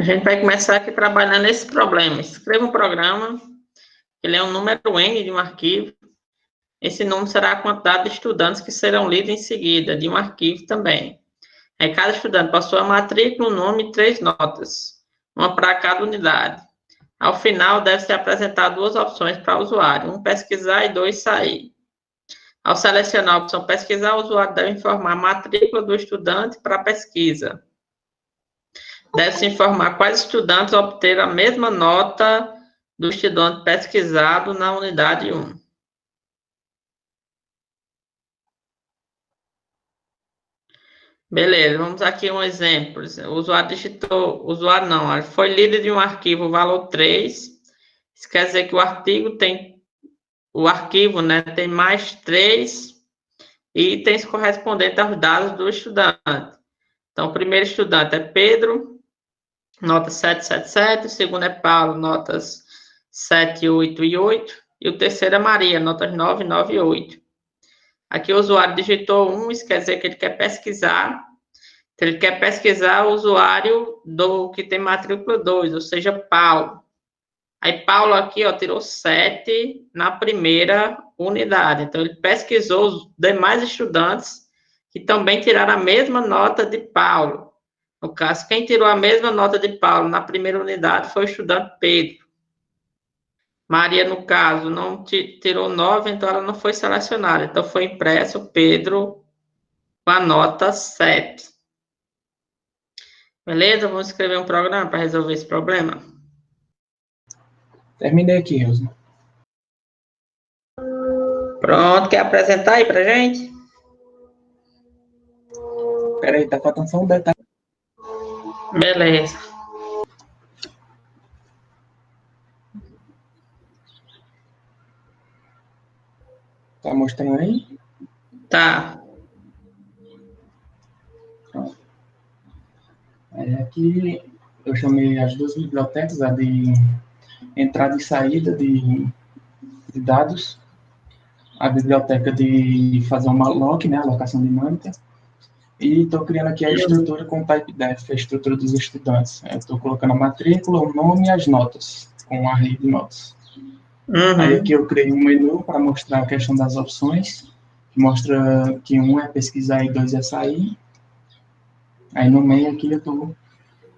gente vai começar aqui trabalhando esse problema. Escreva um programa, ele é um número N de um arquivo. Esse número será a quantidade de estudantes que serão lidos em seguida, de um arquivo também. Aí cada estudante possui a matrícula, um nome e 3 notas, uma para cada unidade. Ao final, deve ser apresentar 2 opções para o usuário, um pesquisar e 2 sair. Ao selecionar a opção pesquisar, o usuário deve informar a matrícula do estudante para a pesquisa. Deve-se informar quais estudantes obteram a mesma nota do estudante pesquisado na unidade 1. Beleza, vamos aqui um exemplo. O usuário digitou, usuário não, foi líder de um arquivo valor 3. Isso quer dizer que o arquivo, né, tem mais 3 itens correspondentes aos dados do estudante. Então, o primeiro estudante é Pedro, nota 777, o segundo é Paulo, notas 7, 8 e 8, e o terceiro é Maria, notas 9, 9 e 8. Aqui o usuário digitou 1, isso quer dizer que ele quer pesquisar. Então, ele quer pesquisar o usuário do que tem matrícula 2, ou seja, Paulo. Aí Paulo aqui, ó, tirou 7 na primeira unidade. Então, ele pesquisou os demais estudantes que também tiraram a mesma nota de Paulo. No caso, quem tirou a mesma nota de Paulo na primeira unidade foi o estudante Pedro. Maria, no caso, não tirou 9, então ela não foi selecionada. Então, foi impresso Pedro com a nota 7. Beleza? Vamos escrever um programa para resolver esse problema. Terminei aqui, Rosma. Pronto, quer apresentar aí pra gente? Peraí, tá faltando só um detalhe. Beleza. Tá mostrando aí? Tá. Pronto. Aqui eu chamei as 2 bibliotecas, a de entrada e saída de dados, a biblioteca de fazer uma lock, né, alocação dinâmica, e estou criando aqui a estrutura com typedef, a estrutura dos estudantes. Estou colocando a matrícula, o nome e as notas, com um array de notas. Aí aqui eu criei um menu para mostrar a questão das opções, que mostra que 1 é pesquisar e 2 é sair. Aí no meio aqui eu estou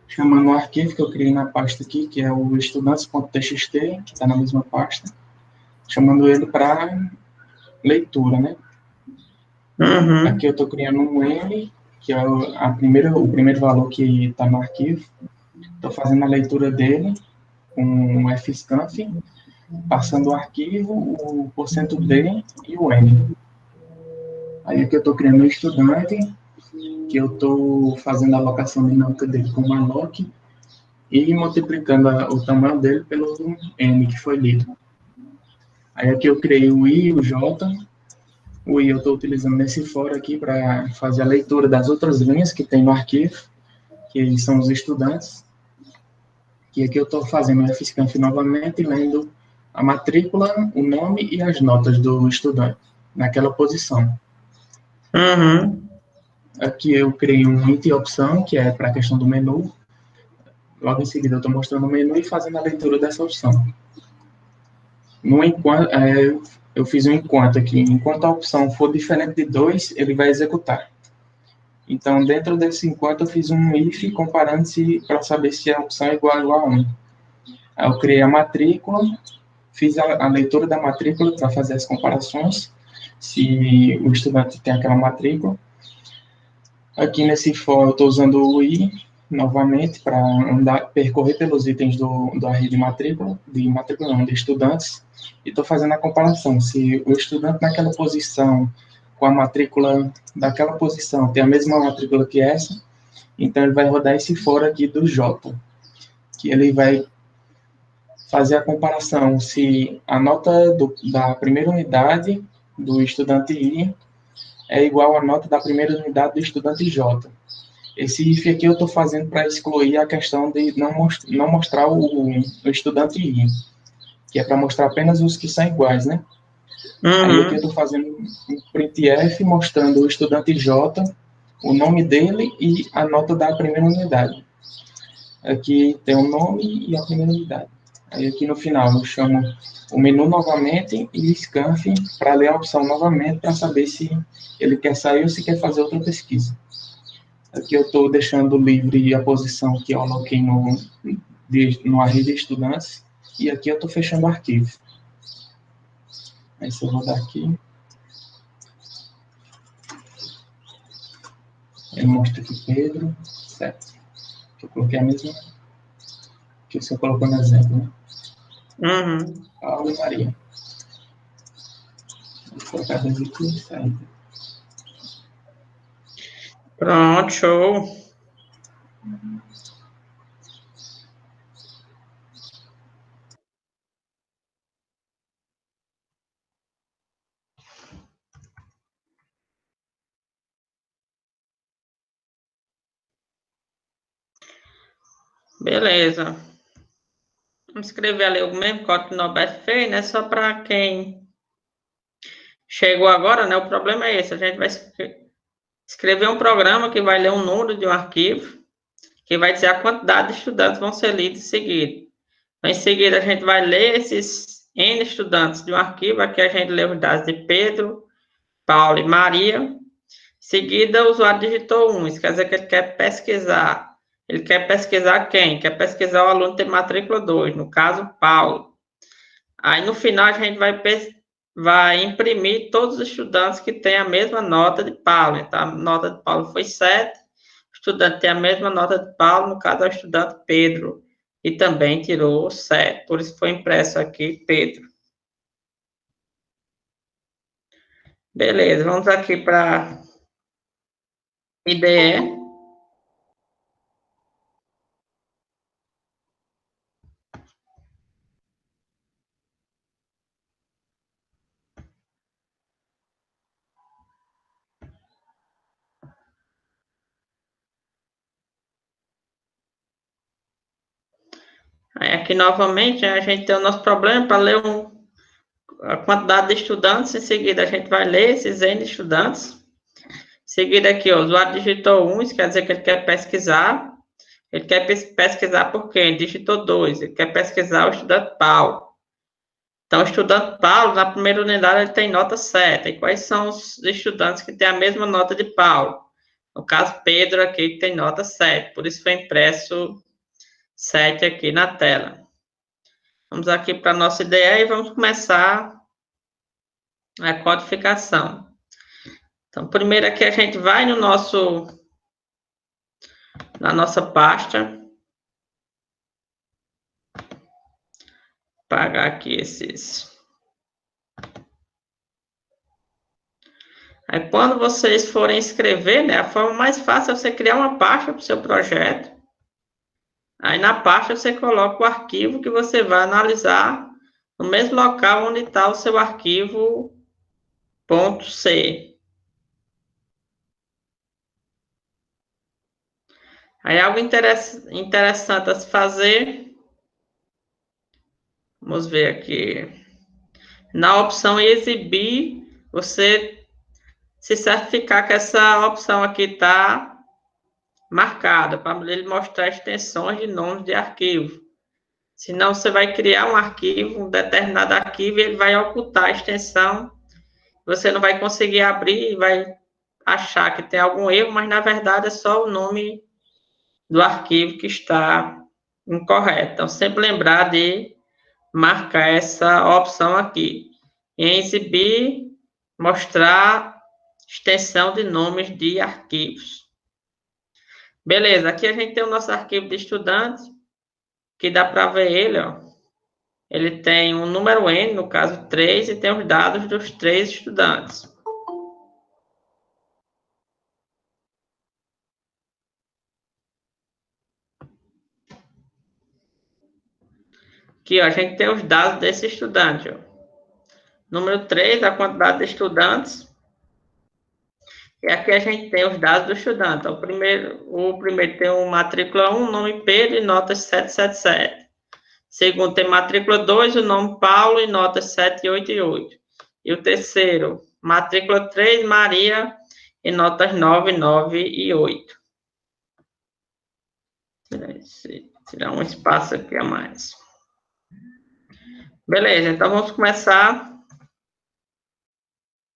chamando o arquivo que eu criei na pasta aqui, que é o estudantes.txt, que está na mesma pasta, chamando ele para leitura, né? Aqui eu estou criando um N, que é o primeiro valor que está no arquivo. Estou fazendo a leitura dele com um fscanf, passando o arquivo, o %d e o N. Aí aqui eu estou criando um estudante, que eu estou fazendo a alocação dinâmica dele com uma lock e multiplicando o tamanho dele pelo N que foi lido. Aí aqui eu criei o I e o J. O I eu estou utilizando nesse for aqui para fazer a leitura das outras linhas que tem no arquivo, que são os estudantes. E aqui eu estou fazendo o fscanf novamente, lendo a matrícula, o nome e as notas do estudante, naquela posição. Aqui eu criei um int opção, que é para a questão do menu. Logo em seguida eu estou mostrando o menu e fazendo a leitura dessa opção. Eu fiz um enquanto aqui. Enquanto a opção for diferente de 2, ele vai executar. Então, dentro desse enquanto, eu fiz um if comparando-se para saber se a opção é igual a 1. Aí eu criei a matrícula, fiz a leitura da matrícula para fazer as comparações, se o estudante tem aquela matrícula. Aqui nesse for, eu estou usando o i novamente para percorrer pelos itens do array de estudantes, e estou fazendo a comparação. Se o estudante naquela posição, com a matrícula daquela posição, tem a mesma matrícula que essa, então ele vai rodar esse for aqui do J, que ele vai fazer a comparação se a nota da primeira unidade do estudante I é igual à nota da primeira unidade do estudante J. Esse if aqui eu estou fazendo para excluir a questão de não mostrar o estudante I, que é para mostrar apenas os que são iguais, né? Aí aqui eu estou fazendo um printf mostrando o estudante J, o nome dele e a nota da primeira unidade. Aqui tem o nome e a primeira unidade. Aí aqui no final eu chamo o menu novamente e scanf para ler a opção novamente para saber se ele quer sair ou se quer fazer outra pesquisa. Aqui eu estou deixando livre a posição que eu aloquei no array de estudantes e aqui eu estou fechando o arquivo. Aí se eu rodar aqui, ele mostra aqui Pedro, certo. Eu coloquei a mesma que você colocou no exemplo, né? Uhum. Paulo e Maria. Vou colocar dois aqui e saída. Pronto, show. Beleza. Vamos escrever ali o mesmo código que o Norberto fez, né? Só para quem chegou agora, né? O problema é esse. A gente vai escrever um programa que vai ler um número de um arquivo, que vai dizer a quantidade de estudantes que vão ser lidos em seguida. Então, em seguida, a gente vai ler esses N estudantes de um arquivo. Aqui a gente lê os dados de Pedro, Paulo e Maria. Em seguida, o usuário digitou 1. Isso quer dizer que ele quer pesquisar. Ele quer pesquisar quem? Quer pesquisar o aluno que tem matrícula 2, no caso, Paulo. Aí, no final, a gente vai imprimir todos os estudantes que têm a mesma nota de Paulo. Então, a nota de Paulo foi 7. O estudante tem a mesma nota de Paulo, no caso, é o estudante Pedro. E também tirou 7. Por isso foi impresso aqui Pedro. Beleza, vamos aqui para IDE. Aí aqui novamente a gente tem o nosso problema para ler a quantidade de estudantes. Em seguida a gente vai ler esses N estudantes. Em seguida aqui, ó, o usuário digitou 1, isso quer dizer que ele quer pesquisar. Ele quer pesquisar por quem? Ele digitou 2, ele quer pesquisar o estudante Paulo. Então, o estudante Paulo, na primeira unidade, ele tem nota 7. E quais são os estudantes que têm a mesma nota de Paulo? No caso, Pedro aqui, que tem nota 7. Por isso foi impresso 7 aqui na tela. Vamos aqui para a nossa ideia e vamos começar a codificação. Então, primeiro aqui a gente vai na nossa pasta. Apagar aqui esses. Aí, quando vocês forem escrever, né, a forma mais fácil é você criar uma pasta para o seu projeto. Aí, na pasta, você coloca o arquivo que você vai analisar no mesmo local onde está o seu arquivo .c. Aí, algo interessante a se fazer. Vamos ver aqui. Na opção exibir, você se certificar que essa opção aqui está marcada, para ele mostrar extensões de nomes de arquivo. Senão, você vai criar um arquivo, um determinado arquivo, e ele vai ocultar a extensão. Você não vai conseguir abrir e vai achar que tem algum erro, mas, na verdade, é só o nome do arquivo que está incorreto. Então, sempre lembrar de marcar essa opção aqui. Em exibir, mostrar extensão de nomes de arquivos. Beleza, aqui a gente tem o nosso arquivo de estudante, que dá para ver ele, ó. Ele tem um número N, no caso 3, e tem os dados dos 3 estudantes. Aqui, ó, a gente tem os dados desse estudante, ó. Número 3, a quantidade de estudantes. E aqui a gente tem os dados do estudante. O primeiro tem o matrícula 1, nome Pedro e notas 777. Segundo tem matrícula 2, o nome Paulo e notas 7, 8 e 8. E o terceiro, matrícula 3, Maria e notas 9, 9 e 8. Tirar um espaço aqui a mais. Beleza, então vamos começar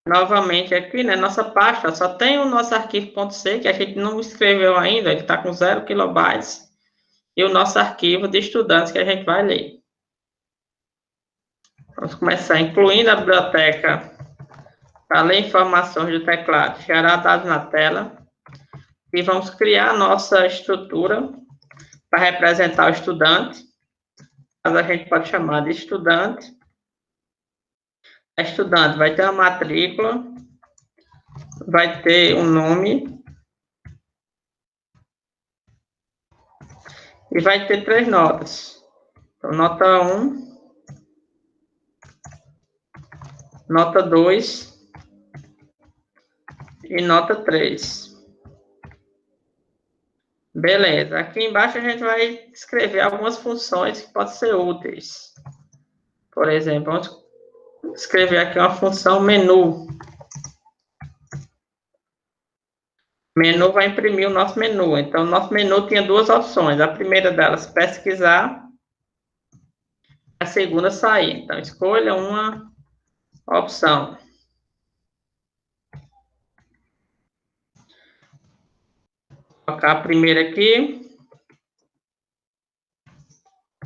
novamente aqui, né? Nossa pasta só tem o nosso arquivo.c, que a gente não escreveu ainda, ele está com 0 kilobytes, e o nosso arquivo de estudantes que a gente vai ler. Vamos começar incluindo a biblioteca para ler informações do teclado, gerar dados na tela, e vamos criar a nossa estrutura para representar o estudante. Mas a gente pode chamar de estudante. A estudante vai ter uma matrícula, vai ter um nome e vai ter 3 notas. Então, nota 1, nota 2 e nota 3. Beleza. Aqui embaixo a gente vai escrever algumas funções que podem ser úteis. Por exemplo, vamos escrever aqui uma função menu. Menu vai imprimir o nosso menu. Então, o nosso menu tinha 2 opções. A primeira delas, pesquisar. A segunda, sair. Então, escolha uma opção. Vou colocar a primeira aqui.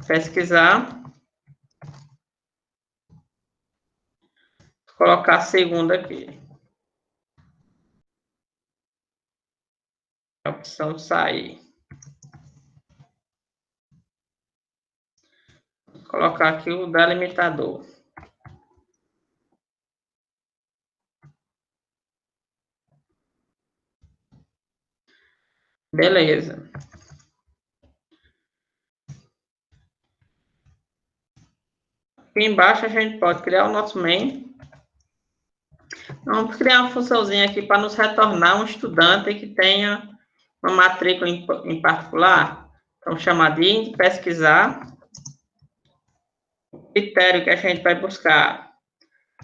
Pesquisar. Vou colocar a segunda aqui. A opção sair. Vou colocar aqui o delimitador. Beleza. Aqui embaixo a gente pode criar o nosso main. Vamos criar uma funçãozinha aqui para nos retornar um estudante que tenha uma matrícula em particular. Então, chamar de pesquisar. O critério que a gente vai buscar.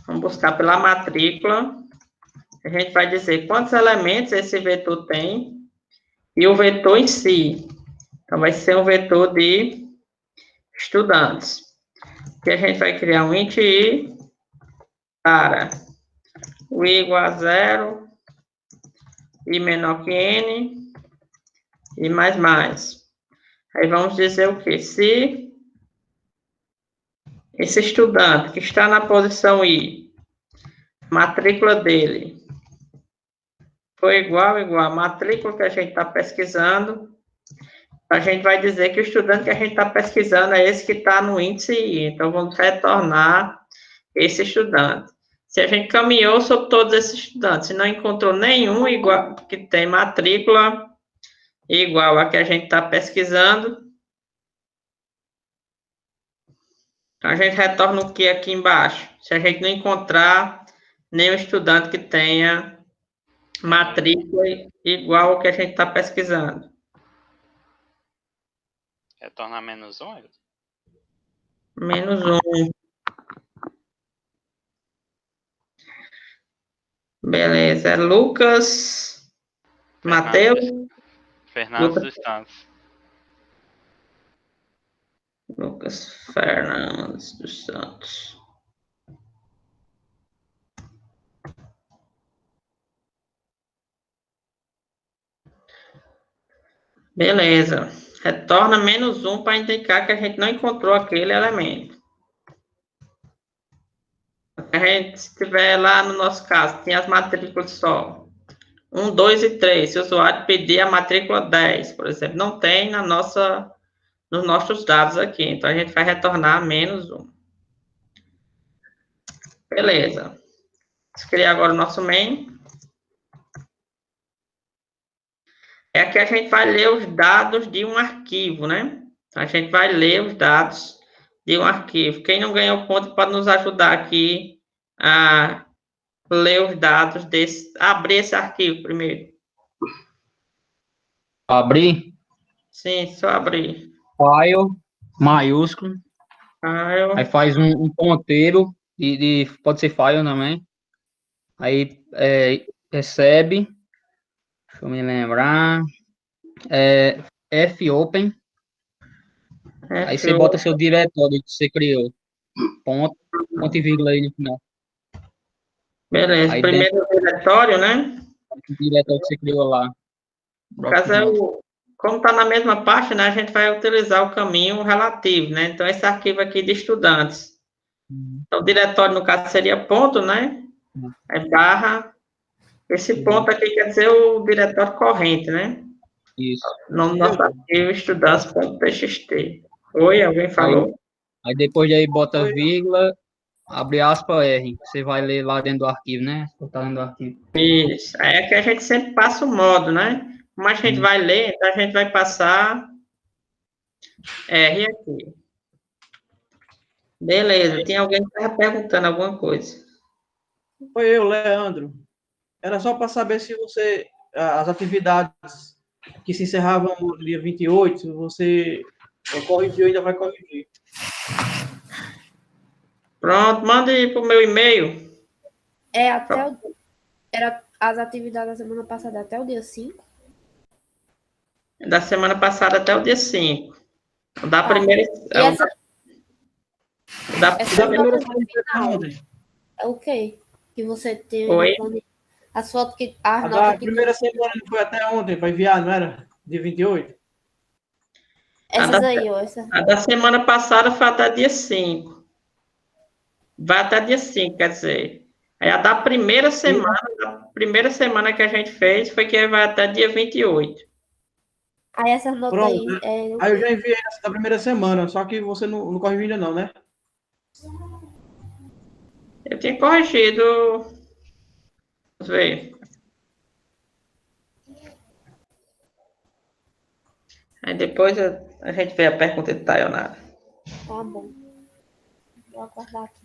Vamos buscar pela matrícula. A gente vai dizer quantos elementos esse vetor tem e o vetor em si. Então, vai ser um vetor de estudantes. E a gente vai criar um int i para o i igual a 0, i menor que n, e mais. Aí vamos dizer o quê? Se esse estudante que está na posição i, matrícula dele for igual a matrícula que a gente está pesquisando, a gente vai dizer que o estudante que a gente está pesquisando é esse que está no índice i. Então, vamos retornar esse estudante. Se a gente caminhou sobre todos esses estudantes e não encontrou nenhum igual, que tem matrícula igual a que a gente está pesquisando, então a gente retorna o que aqui embaixo? Se a gente não encontrar nenhum estudante que tenha matrícula igual ao que a gente está pesquisando. Retornar -1? -1. Beleza. Lucas, Matheus. Fernandes dos Santos. Lucas Fernandes dos Santos. Beleza. Retorna -1 para indicar que a gente não encontrou aquele elemento. A gente, se tiver lá no nosso caso, tem as matrículas só 1, 2 e 3. Se o usuário pedir a matrícula 10, por exemplo, não tem nos nossos dados aqui. Então, a gente vai retornar -1. Beleza. Vamos criar agora o nosso main. É aqui a gente vai ler os dados de um arquivo, né? A gente vai ler os dados de um arquivo. Quem não ganhou ponto pode nos ajudar aqui a ler os dados desse, abrir esse arquivo primeiro. Abrir? Sim, só abrir. File, maiúsculo. File. Aí faz um ponteiro, pode ser file também. Aí recebe, deixa eu me lembrar, Fopen, aí você F, bota seu diretório que você criou, ponto, ponto e vírgula aí no final. beleza. Aí dentro Primeiro diretório, né? do diretório que você criou lá, No caso, como está na mesma página, a gente vai utilizar o caminho relativo, né? Então, esse arquivo aqui de estudantes. Então, o diretório, no caso, seria ponto, né? É barra. Esse ponto aqui quer dizer o diretório corrente, né? Isso. O nome do nosso arquivo, estudantes.txt. Oi, alguém falou? Aí depois daí bota vírgula, abre aspas, R. Você vai ler lá dentro do arquivo, né? Botar dentro do arquivo. Isso. Aí aqui a gente sempre passa o modo, né? Como a gente vai ler, então a gente vai passar R aqui. Beleza. Tem alguém que estava perguntando alguma coisa? Foi eu, Leandro. Era só para saber se você, as atividades que se encerravam no dia 28, se você corrigiu, ainda vai corrigir. Pronto, mande para o meu e-mail. Era as atividades da semana passada até o dia 5. Da semana passada até o dia 5. Da primeira. E essa Da primeira semana é o quê? Que você tem Oi? as fotos que. A da primeira semana não foi até ontem para enviar, não era? Dia 28? Essas aí, ó. A da semana passada foi até dia 5. Vai até dia 5, quer dizer. Aí a da primeira semana que a gente fez foi que vai até dia 28. Aí essas notas Pronto. aí. Aí eu já enviei essa da primeira semana, só que você não corrigiu ainda não, né? Eu tinha corrigido. Vamos ver. Aí depois a gente vê a pergunta de Tayonara. Tá bom. Vou aguardar aqui.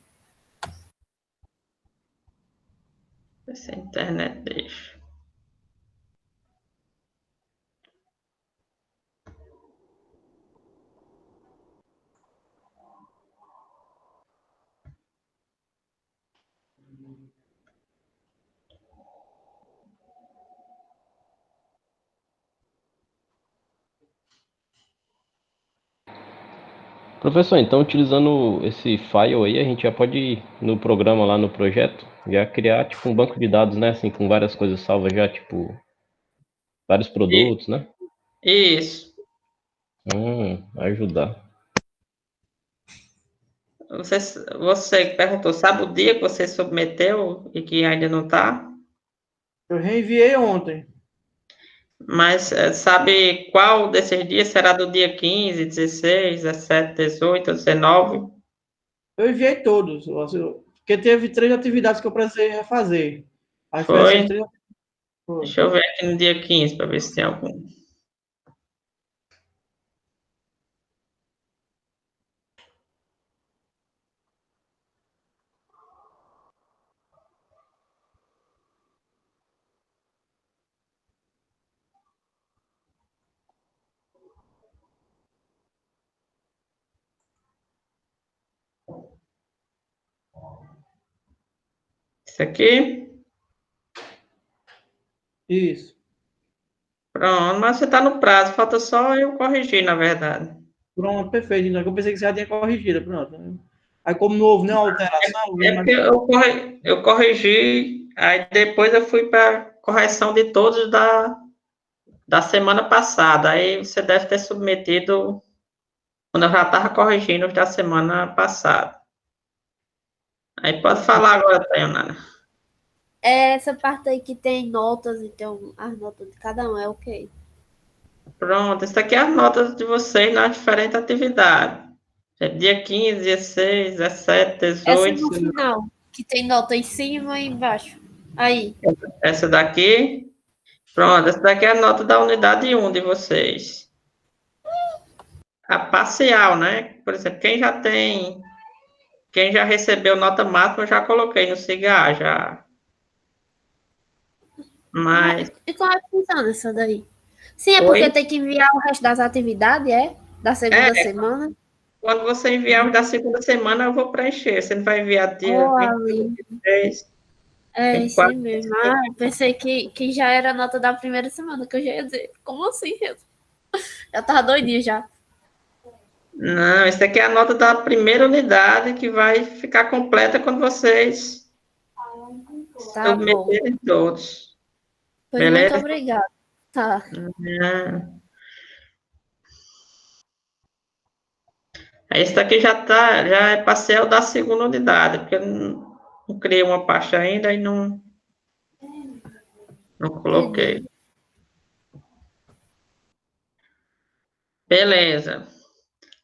Se a internet deixa. Professor, então utilizando esse file aí, a gente já pode ir no programa lá no projeto, já criar tipo um banco de dados, né? Assim, com várias coisas salvas já, tipo, vários produtos, né? Isso. Ajudar. Você perguntou, sabe o dia que você submeteu e que ainda não está? Eu reenviei ontem. Mas sabe qual desses dias será do dia 15, 16, 17, 18, 19? Eu enviei todos, porque teve 3 atividades que eu precisei refazer. Aí foi Foi? essas 3. Deixa eu ver aqui no dia 15 para ver se tem algum. Isso aqui? Isso. Pronto, mas você está no prazo, falta só eu corrigir, na verdade. Pronto, perfeito. Então, eu pensei que você já tinha corrigido, pronto. Aí, como não houve nenhuma alteração... É porque eu corrigi, aí depois eu fui para correção de todos da semana passada. Aí você deve ter submetido quando eu já estava corrigindo os da semana passada. Aí pode falar agora, Tayanara. É essa parte aí que tem notas, então as notas de cada um é ok. Pronto, isso aqui é as notas de vocês nas diferentes atividades. É dia 15, 16, 17, Essa 18. no final, que tem nota em cima e embaixo. Aí. Essa daqui. Pronto, essa daqui é a nota da unidade 1 de vocês. A parcial, né? Por exemplo, quem já recebeu nota máxima, eu já coloquei no CIGA, já. Mas. E como é que funciona essa daí? Sim, é Oi? porque tem que enviar o resto das atividades, Da segunda semana? Quando você enviar os da segunda semana, eu vou preencher. Você não vai enviar dia Ali. 23. É 24. isso mesmo. Eu pensei que já era a nota da primeira semana, que eu já ia dizer. Como assim, Jesus? Eu tava doidinha já. Não, isso aqui é a nota da primeira unidade que vai ficar completa quando vocês Tá bom. submeterem todos. Pois muito Beleza? obrigada. Tá. Esse daqui já é parcial da segunda unidade, porque eu não criei uma pasta ainda e não coloquei. Beleza.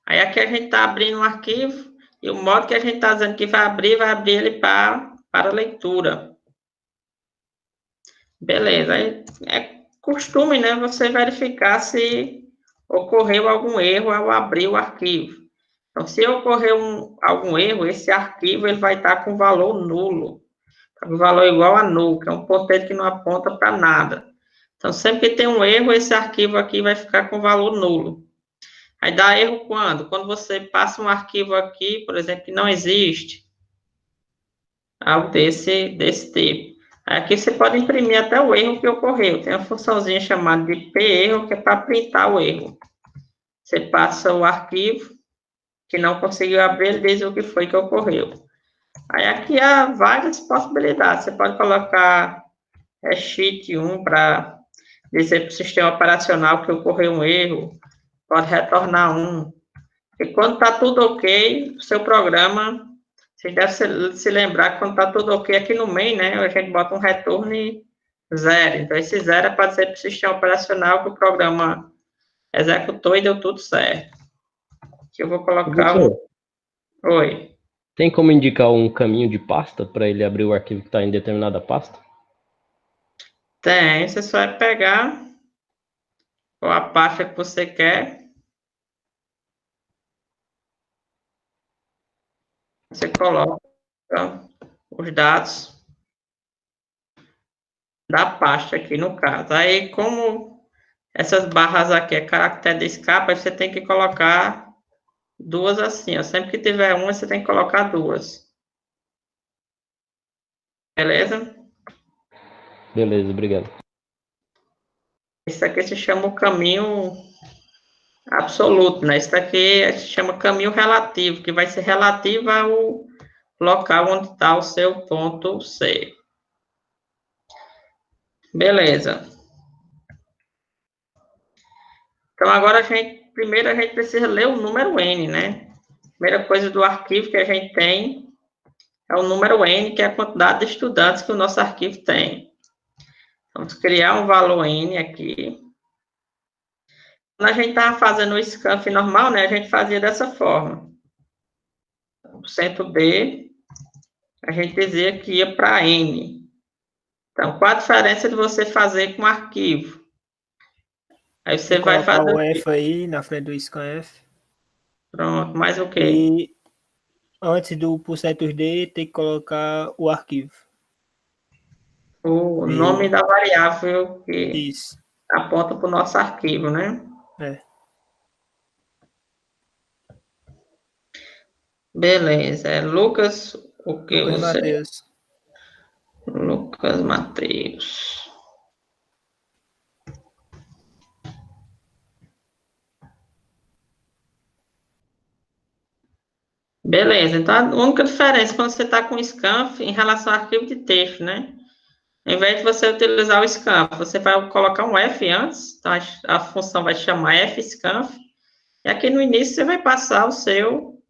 Aí aqui a gente está abrindo um arquivo e o modo que a gente está dizendo que vai abrir ele para leitura. Beleza. Aí é costume, né, você verificar se ocorreu algum erro ao abrir o arquivo. Então, se ocorrer algum erro, esse arquivo ele vai estar com valor nulo. Tá com valor igual a null, que é um ponteiro que não aponta para nada. Então, sempre que tem um erro, esse arquivo aqui vai ficar com valor nulo. Aí dá erro quando? Quando você passa um arquivo aqui, por exemplo, que não existe. Algo desse tipo. Aqui você pode imprimir até o erro que ocorreu. Tem uma funçãozinha chamada de p-erro, que é para printar o erro. Você passa o arquivo, que não conseguiu abrir, ele diz o que foi que ocorreu. Aí aqui há várias possibilidades. Você pode colocar sheet 1 para dizer para o sistema operacional que ocorreu um erro. Pode retornar 1. E quando está tudo ok, o seu programa, você deve se lembrar que quando está tudo ok aqui no main, né, a gente bota um return 0. Então, esse 0 é para dizer para o sistema operacional que o programa executou e deu tudo certo. Aqui eu vou colocar Oi. Tem como indicar um caminho de pasta para ele abrir o arquivo que está em determinada pasta? Tem, você só vai pegar a pasta que você quer. Você coloca os dados da pasta aqui, no caso. Aí, como essas barras aqui é caractere de escape, você tem que colocar duas assim, ó. Sempre que tiver uma, você tem que colocar duas. Beleza? Beleza, obrigado. Isso aqui se chama o caminho absoluto, né? Isso aqui se chama caminho relativo, que vai ser relativo ao local onde está o seu ponto C. Beleza. Então, agora primeiro a gente precisa ler o número N, né? Primeira coisa do arquivo que a gente tem é o número N, que é a quantidade de estudantes que o nosso arquivo tem. Vamos criar um valor N aqui. Quando a gente estava fazendo o scanf normal, né, a gente fazia dessa forma. O %B, a gente dizia que ia para N. Então, qual a diferença de você fazer com arquivo? Aí você vai fazer o F aí na frente do scanf. Pronto, mais o quê? E antes do %D, tem que colocar o arquivo. O nome da variável que Isso. aponta para o nosso arquivo, né? É. Beleza. É Lucas, o que Lucas você... Mateus. Lucas Mateus. Beleza. Então, a única diferença quando você está com o scanf em relação ao arquivo de texto, né? Em vez de você utilizar o scanf, você vai colocar um F antes, então a função vai chamar fscanf, e aqui no início você vai passar o seu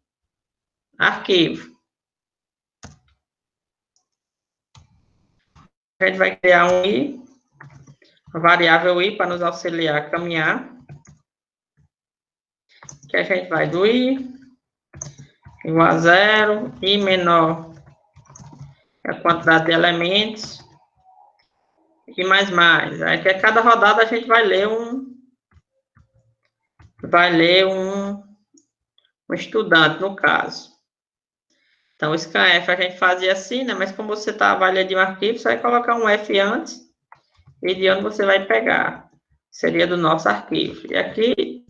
arquivo. A gente vai criar um i, a variável i para nos auxiliar a caminhar, que a gente vai do i igual a 0, i menor a quantidade de elementos, e mais. Aí que a cada rodada a gente vai ler um estudante, no caso. Então, o scanf a gente fazia assim, né? Mas como você está avaliando um arquivo, você vai colocar um F antes e de onde você vai pegar. Seria do nosso arquivo. E aqui,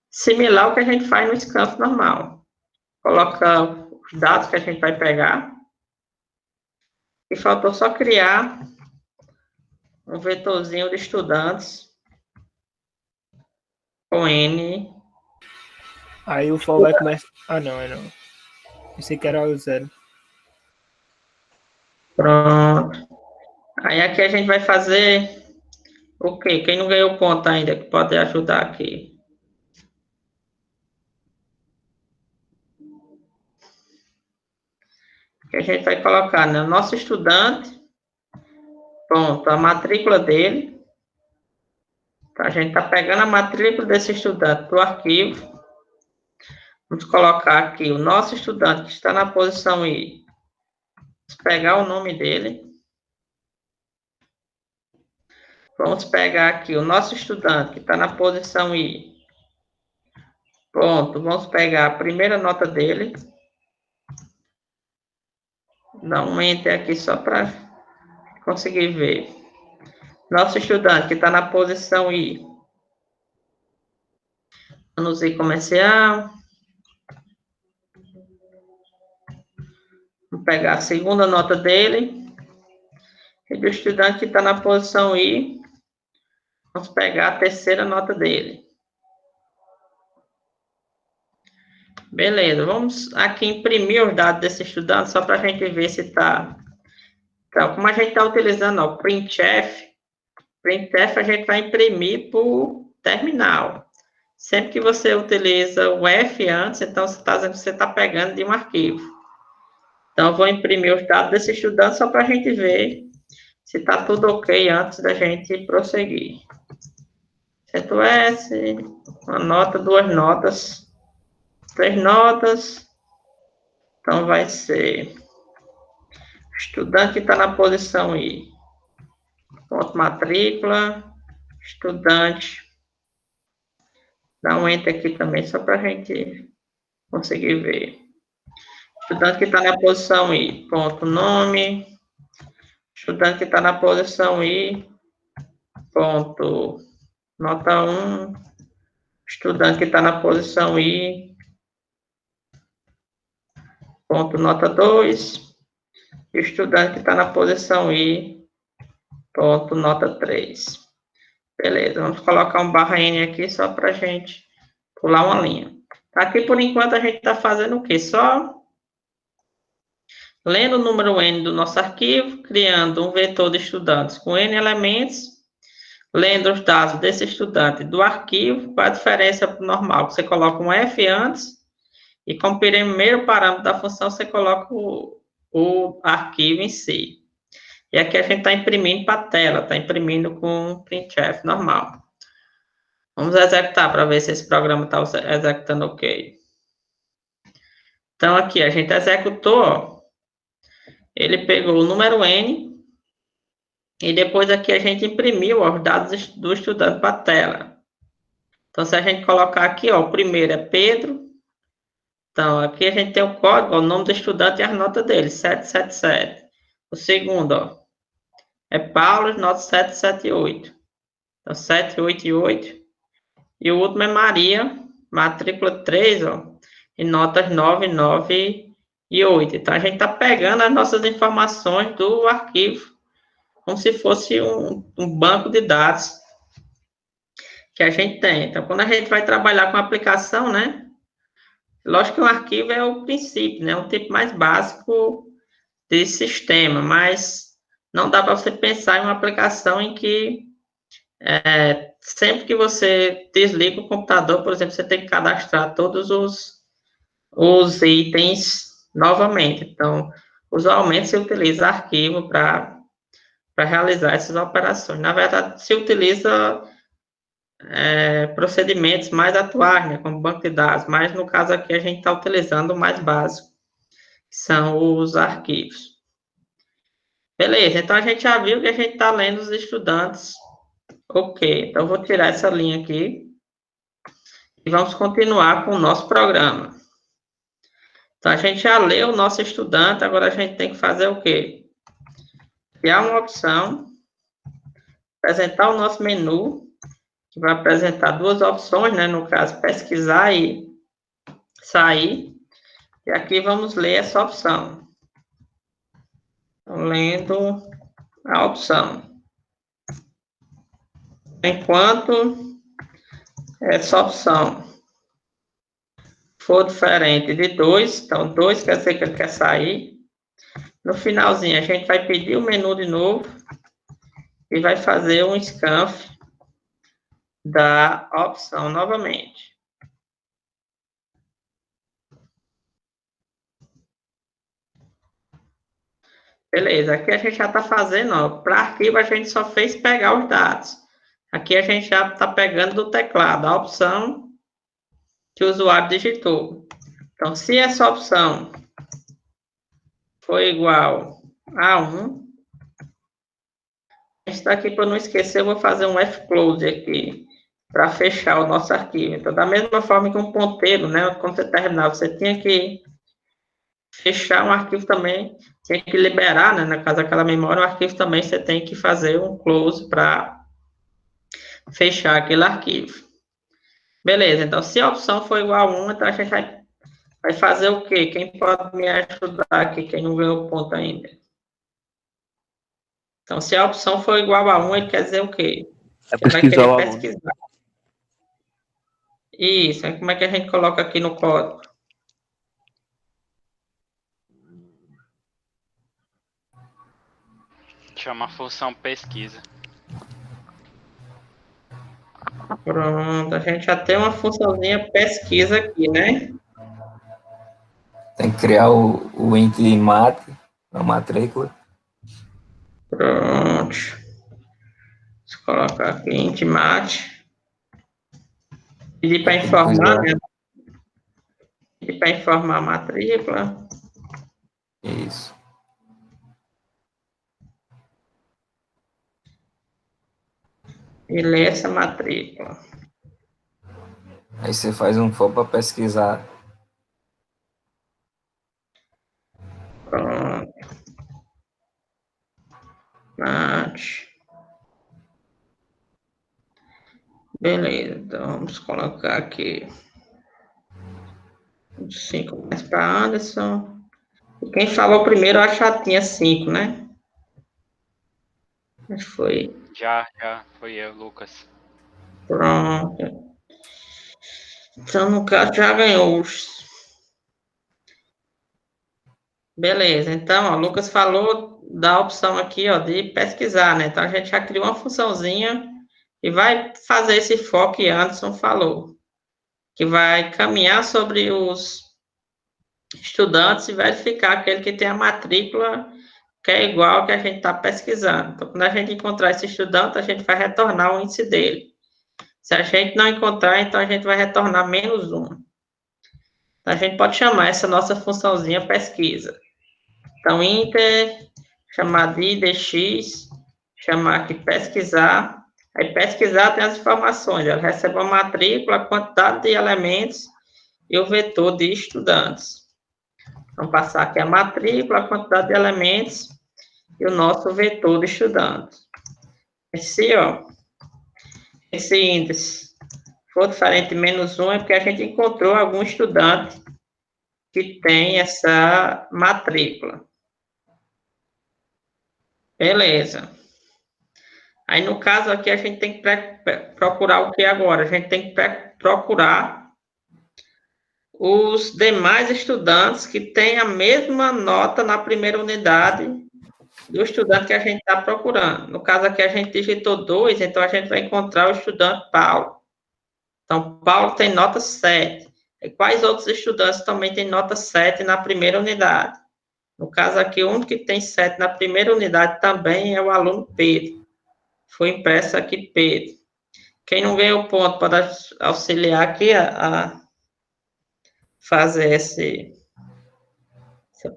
similar ao que a gente faz no scanf normal. Coloca os dados que a gente vai pegar. E faltou só criar um vetorzinho de estudantes com N. Aí o for vai começar. Ah, não, é não. Pensei que era o 0. Pronto. Aí aqui a gente vai fazer o quê? Quem não ganhou ponto ainda, que pode ajudar aqui. Que a gente vai colocar, né? O nosso estudante, pronto, a matrícula dele. Então, a gente está pegando a matrícula desse estudante do arquivo. Vamos colocar aqui o nosso estudante que está na posição I. Vamos pegar o nome dele. Vamos pegar aqui o nosso estudante que está na posição I. Pronto, vamos pegar a primeira nota dele. Dá um enter aqui só para conseguir ver. Nosso estudante que está na posição I. Vamos I comercial. Vamos pegar a segunda nota dele. E do estudante que está na posição I. Vamos pegar a terceira nota dele. Beleza, vamos aqui imprimir os dados desse estudante, só para a gente ver se está... Então, como a gente está utilizando o printf a gente vai imprimir por terminal. Sempre que você utiliza o F antes, então você está dizendo que você está pegando de um arquivo. Então, eu vou imprimir os dados desse estudante só para a gente ver se está tudo ok antes da gente prosseguir. Acento S, uma nota, duas notas, três notas. Então, vai ser estudante que está na posição I. Ponto matrícula, estudante. Dá um enter aqui também, só para a gente conseguir ver. Estudante que está na posição I. Ponto nome. Estudante que está na posição I. Ponto nota 1. Estudante que está na posição I. Ponto nota 2. Estudante que está na posição I. Ponto nota 3. Beleza, vamos colocar um barra N aqui só para a gente pular uma linha. Aqui, por enquanto, a gente está fazendo o quê? Só lendo o número N do nosso arquivo, criando um vetor de estudantes com N elementos, lendo os dados desse estudante do arquivo. Qual a diferença para o normal? Você coloca um F antes e, como primeiro parâmetro da função, você coloca o arquivo em si. E aqui a gente está imprimindo para a tela, está imprimindo com printf normal. Vamos executar para ver se esse programa está executando ok. Então, aqui a gente executou, ó. Ele pegou o número N e depois aqui a gente imprimiu ó, os dados do estudante para a tela. Então, se a gente colocar aqui, ó, o primeiro é Pedro. Então, aqui a gente tem o código, ó, o nome do estudante e as notas dele, 777. O segundo, ó, é Paulo, nota 778. Então, 788. E o último é Maria, matrícula 3, ó, e notas 9, 9 e 8. Então, a gente está pegando as nossas informações do arquivo, como se fosse um banco de dados que a gente tem. Então, quando a gente vai trabalhar com a aplicação, né, lógico que o arquivo é o princípio, né, o tipo mais básico de sistema, mas não dá para você pensar em uma aplicação em que sempre que você desliga o computador, por exemplo, você tem que cadastrar todos os itens novamente. Então, usualmente se utiliza arquivo para realizar essas operações. Na verdade, se utiliza procedimentos mais atuais, né, como banco de dados, mas no caso aqui a gente está utilizando o mais básico, que são os arquivos. Beleza, então a gente já viu que a gente está lendo os estudantes. Ok, então eu vou tirar essa linha aqui e vamos continuar com o nosso programa. Então, a gente já leu o nosso estudante, agora a gente tem que fazer o quê? Criar uma opção, apresentar o nosso menu, que vai apresentar duas opções, né? No caso, pesquisar e sair. E aqui vamos ler essa opção. Então, lendo a opção. Enquanto essa opção for diferente de 2, então 2 quer dizer que ele quer sair. No finalzinho, a gente vai pedir o menu de novo e vai fazer um scanf da opção novamente. Beleza, aqui a gente já está fazendo, para arquivo a gente só fez pegar os dados. Aqui a gente já está pegando do teclado a opção que o usuário digitou. Então, se essa opção for igual a 1, está aqui para não esquecer, eu vou fazer um F-close aqui para fechar o nosso arquivo. Então, da mesma forma que um ponteiro, né, quando você terminar, você tinha que fechar um arquivo também, tem que liberar, né, no caso daquela memória, o arquivo também você tem que fazer um close para fechar aquele arquivo. Beleza, então se a opção for igual a 1, então a gente vai fazer o quê? Quem pode me ajudar aqui, quem não ganhou o ponto ainda? Então, se a opção for igual a 1, ele quer dizer o quê? Ele vai querer pesquisar. Isso, aí como é que a gente coloca aqui no código? Chama a função pesquisa. Pronto, a gente já tem uma funçãozinha pesquisa aqui, né? Tem que criar o int mat, a matrícula. Pronto. Deixa eu colocar aqui int mat. Pedir para informar, né? Pedir para informar a matrícula. Isso. E ler essa matrícula. Aí você faz um for para pesquisar. Pronto. Mat. Beleza, então vamos colocar aqui 5 mais para Anderson. E quem falou primeiro, eu acho que já tinha 5, né? Acho que foi. Já, foi eu, Lucas. Pronto. Então, no caso, já ganhou os. Beleza, então, ó, o Lucas falou da opção aqui, ó, de pesquisar, né? Então, a gente já criou uma funçãozinha e vai fazer esse for que Anderson falou, que vai caminhar sobre os estudantes e verificar aquele que tem a matrícula que é igual ao que a gente está pesquisando. Então, quando a gente encontrar esse estudante, a gente vai retornar o índice dele. Se a gente não encontrar, então a gente vai retornar -1. Então, a gente pode chamar essa nossa funçãozinha pesquisa. Então, inter, chamar de idx, chamar aqui pesquisar. Aí, pesquisar tem as informações. Ela recebe a matrícula, a quantidade de elementos e o vetor de estudantes. Vamos passar aqui a matrícula, a quantidade de elementos e o nosso vetor de estudantes. Esse índice for diferente de -1 é porque a gente encontrou algum estudante que tem essa matrícula. Beleza. Aí, no caso aqui, a gente tem que procurar o que agora? A gente tem que procurar os demais estudantes que têm a mesma nota na primeira unidade do estudante que a gente está procurando. No caso aqui, a gente digitou 2, então a gente vai encontrar o estudante Paulo. Então, Paulo tem nota 7. E quais outros estudantes também têm nota 7 na primeira unidade? No caso aqui, o único que tem 7 na primeira unidade também é o aluno Pedro. Foi impresso aqui Pedro. Quem não ganhou ponto pode auxiliar aqui a fazer essa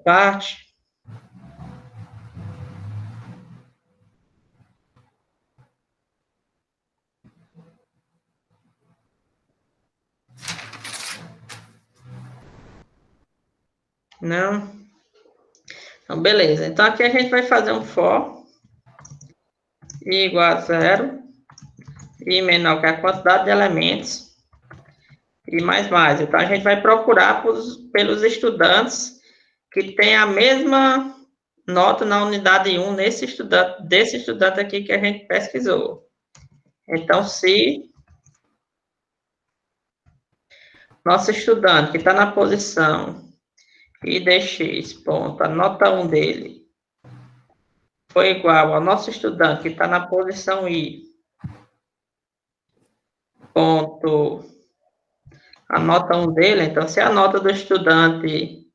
parte. Não? Então, beleza. Então, aqui a gente vai fazer um for i igual a 0 i menor que a quantidade de elementos e mais. Então, a gente vai procurar pelos estudantes que têm a mesma nota na unidade 1 desse estudante aqui que a gente pesquisou. Então, se Nosso estudante que está na posição IDX, ponto, a nota 1 dele foi igual ao nosso estudante que está na posição I, ponto, a nota 1 dele, então, se a nota do estudante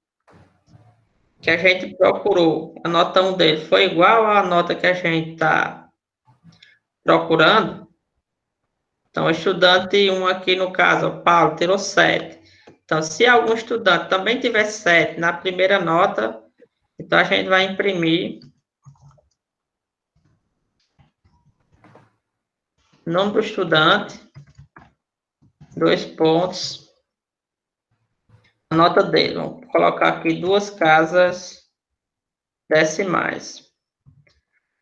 que a gente procurou, a nota 1 dele foi igual à nota que a gente está procurando, então, o estudante 1 aqui, no caso, o Paulo, tirou 7. Então, se algum estudante também tiver 7 na primeira nota, então a gente vai imprimir o nome do estudante, 2 pontos, a nota dele. Vamos colocar aqui 2 casas decimais.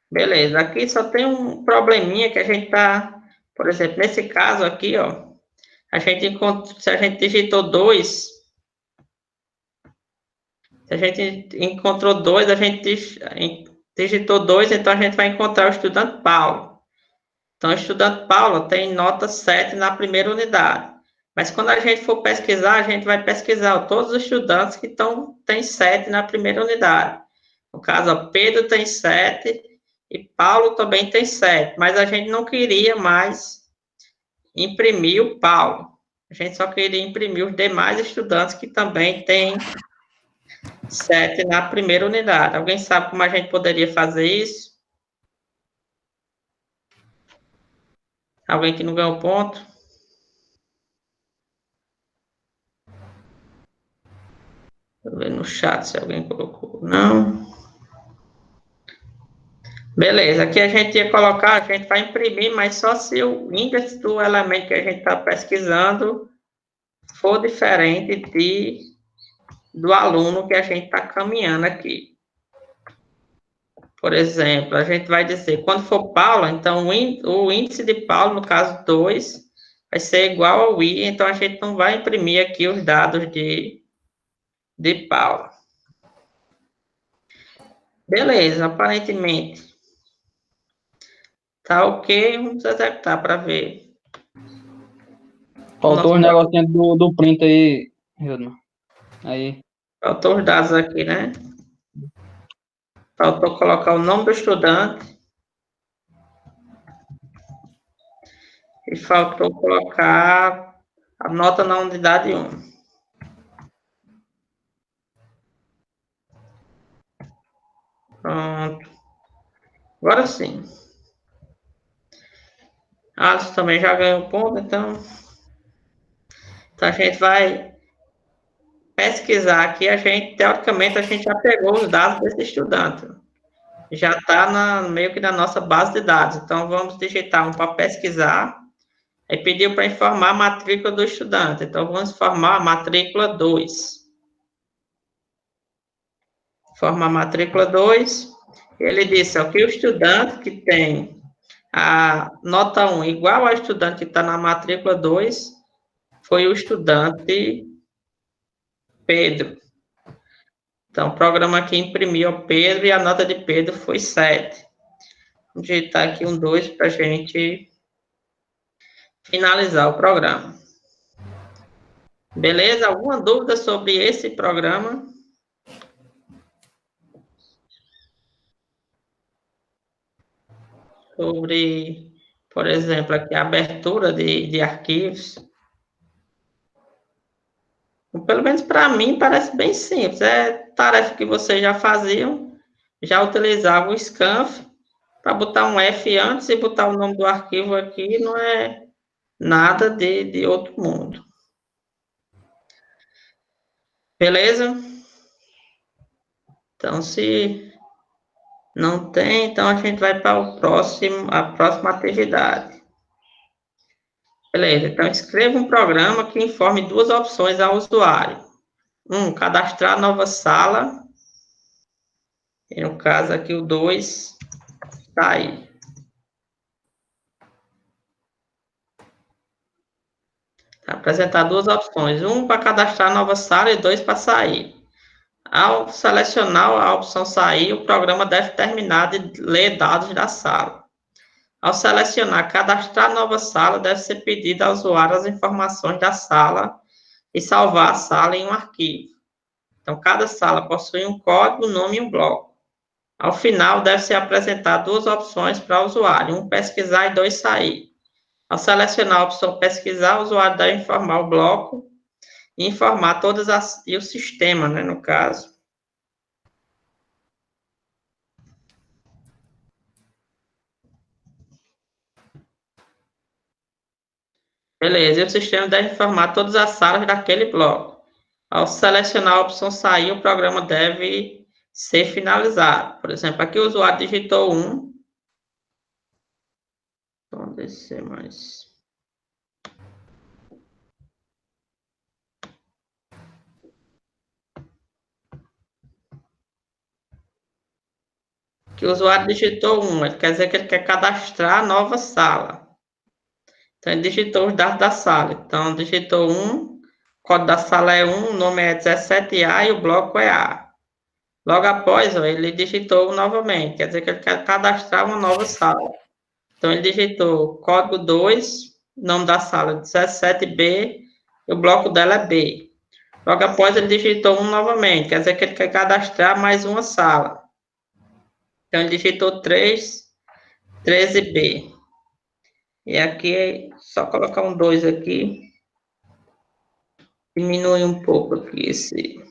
Beleza, aqui só tem um probleminha que a gente tá, por exemplo, nesse caso aqui, ó, a gente encontra, se a gente digitou 2, se a gente encontrou 2, a gente digitou 2, então a gente vai encontrar o estudante Paulo. Então, o estudante Paulo tem nota 7 na primeira unidade. Mas quando a gente for pesquisar, a gente vai pesquisar todos os estudantes que têm 7 na primeira unidade. No caso, ó, Pedro tem 7 e Paulo também tem 7. Mas a gente não queria mais imprimir o Paulo. A gente só queria imprimir os demais estudantes que também têm 7 na primeira unidade. Alguém sabe como a gente poderia fazer isso? Alguém que não ganhou ponto? Deixa eu ver no chat se alguém colocou. Não. Beleza, aqui a gente ia colocar, a gente vai imprimir, mas só se o índice do elemento que a gente está pesquisando for diferente do aluno que a gente está caminhando aqui. Por exemplo, a gente vai dizer, quando for Paulo, então o índice de Paulo, no caso 2, vai ser igual ao I, então a gente não vai imprimir aqui os dados de Paulo. Beleza, aparentemente tá ok, vamos executar para ver. Faltou os negocinhos do print aí, Hilton. Aí. Faltou os dados aqui, né? Faltou colocar o nome do estudante. E faltou colocar a nota na unidade 1. Pronto. Agora sim. Alisson também já ganhou ponto, então a gente vai pesquisar aqui, teoricamente, a gente já pegou os dados desse estudante. Já está meio que na nossa base de dados. Então, vamos digitar um para pesquisar. Aí pediu para informar a matrícula do estudante. Então, vamos informar a matrícula 2. Informar a matrícula 2. Ele disse ó, que o estudante que tem a nota 1 igual ao estudante que está na matrícula 2 foi o estudante Pedro. Então, o programa aqui imprimiu o Pedro e a nota de Pedro foi 7. Vou digitar aqui um 2 para a gente finalizar o programa. Beleza? Alguma dúvida sobre esse programa? Sobre, por exemplo, aqui a abertura de arquivos. Pelo menos para mim parece bem simples. É tarefa que vocês já faziam, já utilizavam o Scanf para botar um F antes e botar o nome do arquivo aqui, não é nada de outro mundo. Beleza? Então, se não tem, então a gente vai para a próxima atividade. Beleza, então escreva um programa que informe 2 opções ao usuário. 1, cadastrar nova sala. E no caso aqui o 2 está aí. Apresentar 2 opções. 1 para cadastrar nova sala e 2 para sair. Ao selecionar a opção sair, o programa deve terminar de ler dados da sala. Ao selecionar cadastrar nova sala, deve ser pedido ao usuário as informações da sala e salvar a sala em um arquivo. Então, cada sala possui um código, nome e um bloco. Ao final, deve ser apresentado duas opções para o usuário, um pesquisar e dois sair. Ao selecionar a opção pesquisar, o usuário deve informar o bloco e informar e o sistema, né, no caso. Beleza, e o sistema deve informar todas as salas daquele bloco. Ao selecionar a opção sair, o programa deve ser finalizado. Por exemplo, aqui o usuário digitou 1. Vamos descer mais. Que o usuário digitou 1, ele quer dizer que ele quer cadastrar a nova sala. Então, ele digitou os dados da sala. Então, digitou 1, o código da sala é 1, o nome é 17A e o bloco é A. Logo após, ó, ele digitou novamente, quer dizer que ele quer cadastrar uma nova sala. Então, ele digitou código 2, nome da sala 17B, e o bloco dela é B. Logo após, ele digitou 1 novamente, quer dizer que ele quer cadastrar mais uma sala. Então, ele digitou 3, 13B. E aqui é só colocar um 2 aqui. Diminui um pouco aqui esse.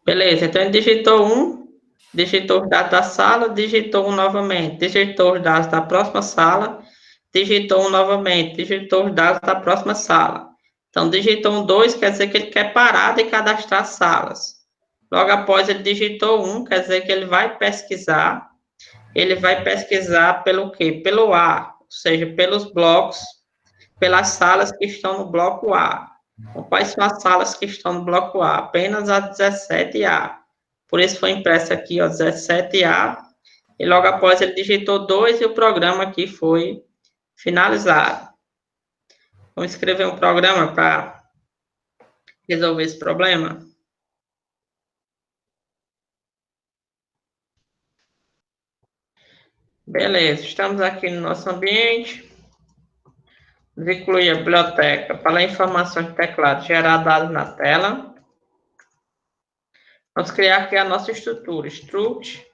Beleza, então ele digitou 1, digitou os dados da sala, digitou 1 novamente, digitou os dados da próxima sala, digitou 1 novamente, digitou os dados da próxima sala. Então, digitou um 2, quer dizer que ele quer parar de cadastrar salas. Logo após ele digitou 1, quer dizer que ele vai pesquisar. Ele vai pesquisar pelo quê? Pelo A, ou seja, pelos blocos, pelas salas que estão no bloco A. Então, quais são as salas que estão no bloco A? Apenas a 17A. Por isso foi impressa aqui, ó, 17A. E logo após ele digitou 2 e o programa aqui foi finalizado. Vamos escrever um programa para resolver esse problema. Beleza, estamos aqui no nosso ambiente. Vamos incluir a biblioteca para ler informações de teclado, gerar dados na tela. Vamos criar aqui a nossa estrutura, struct.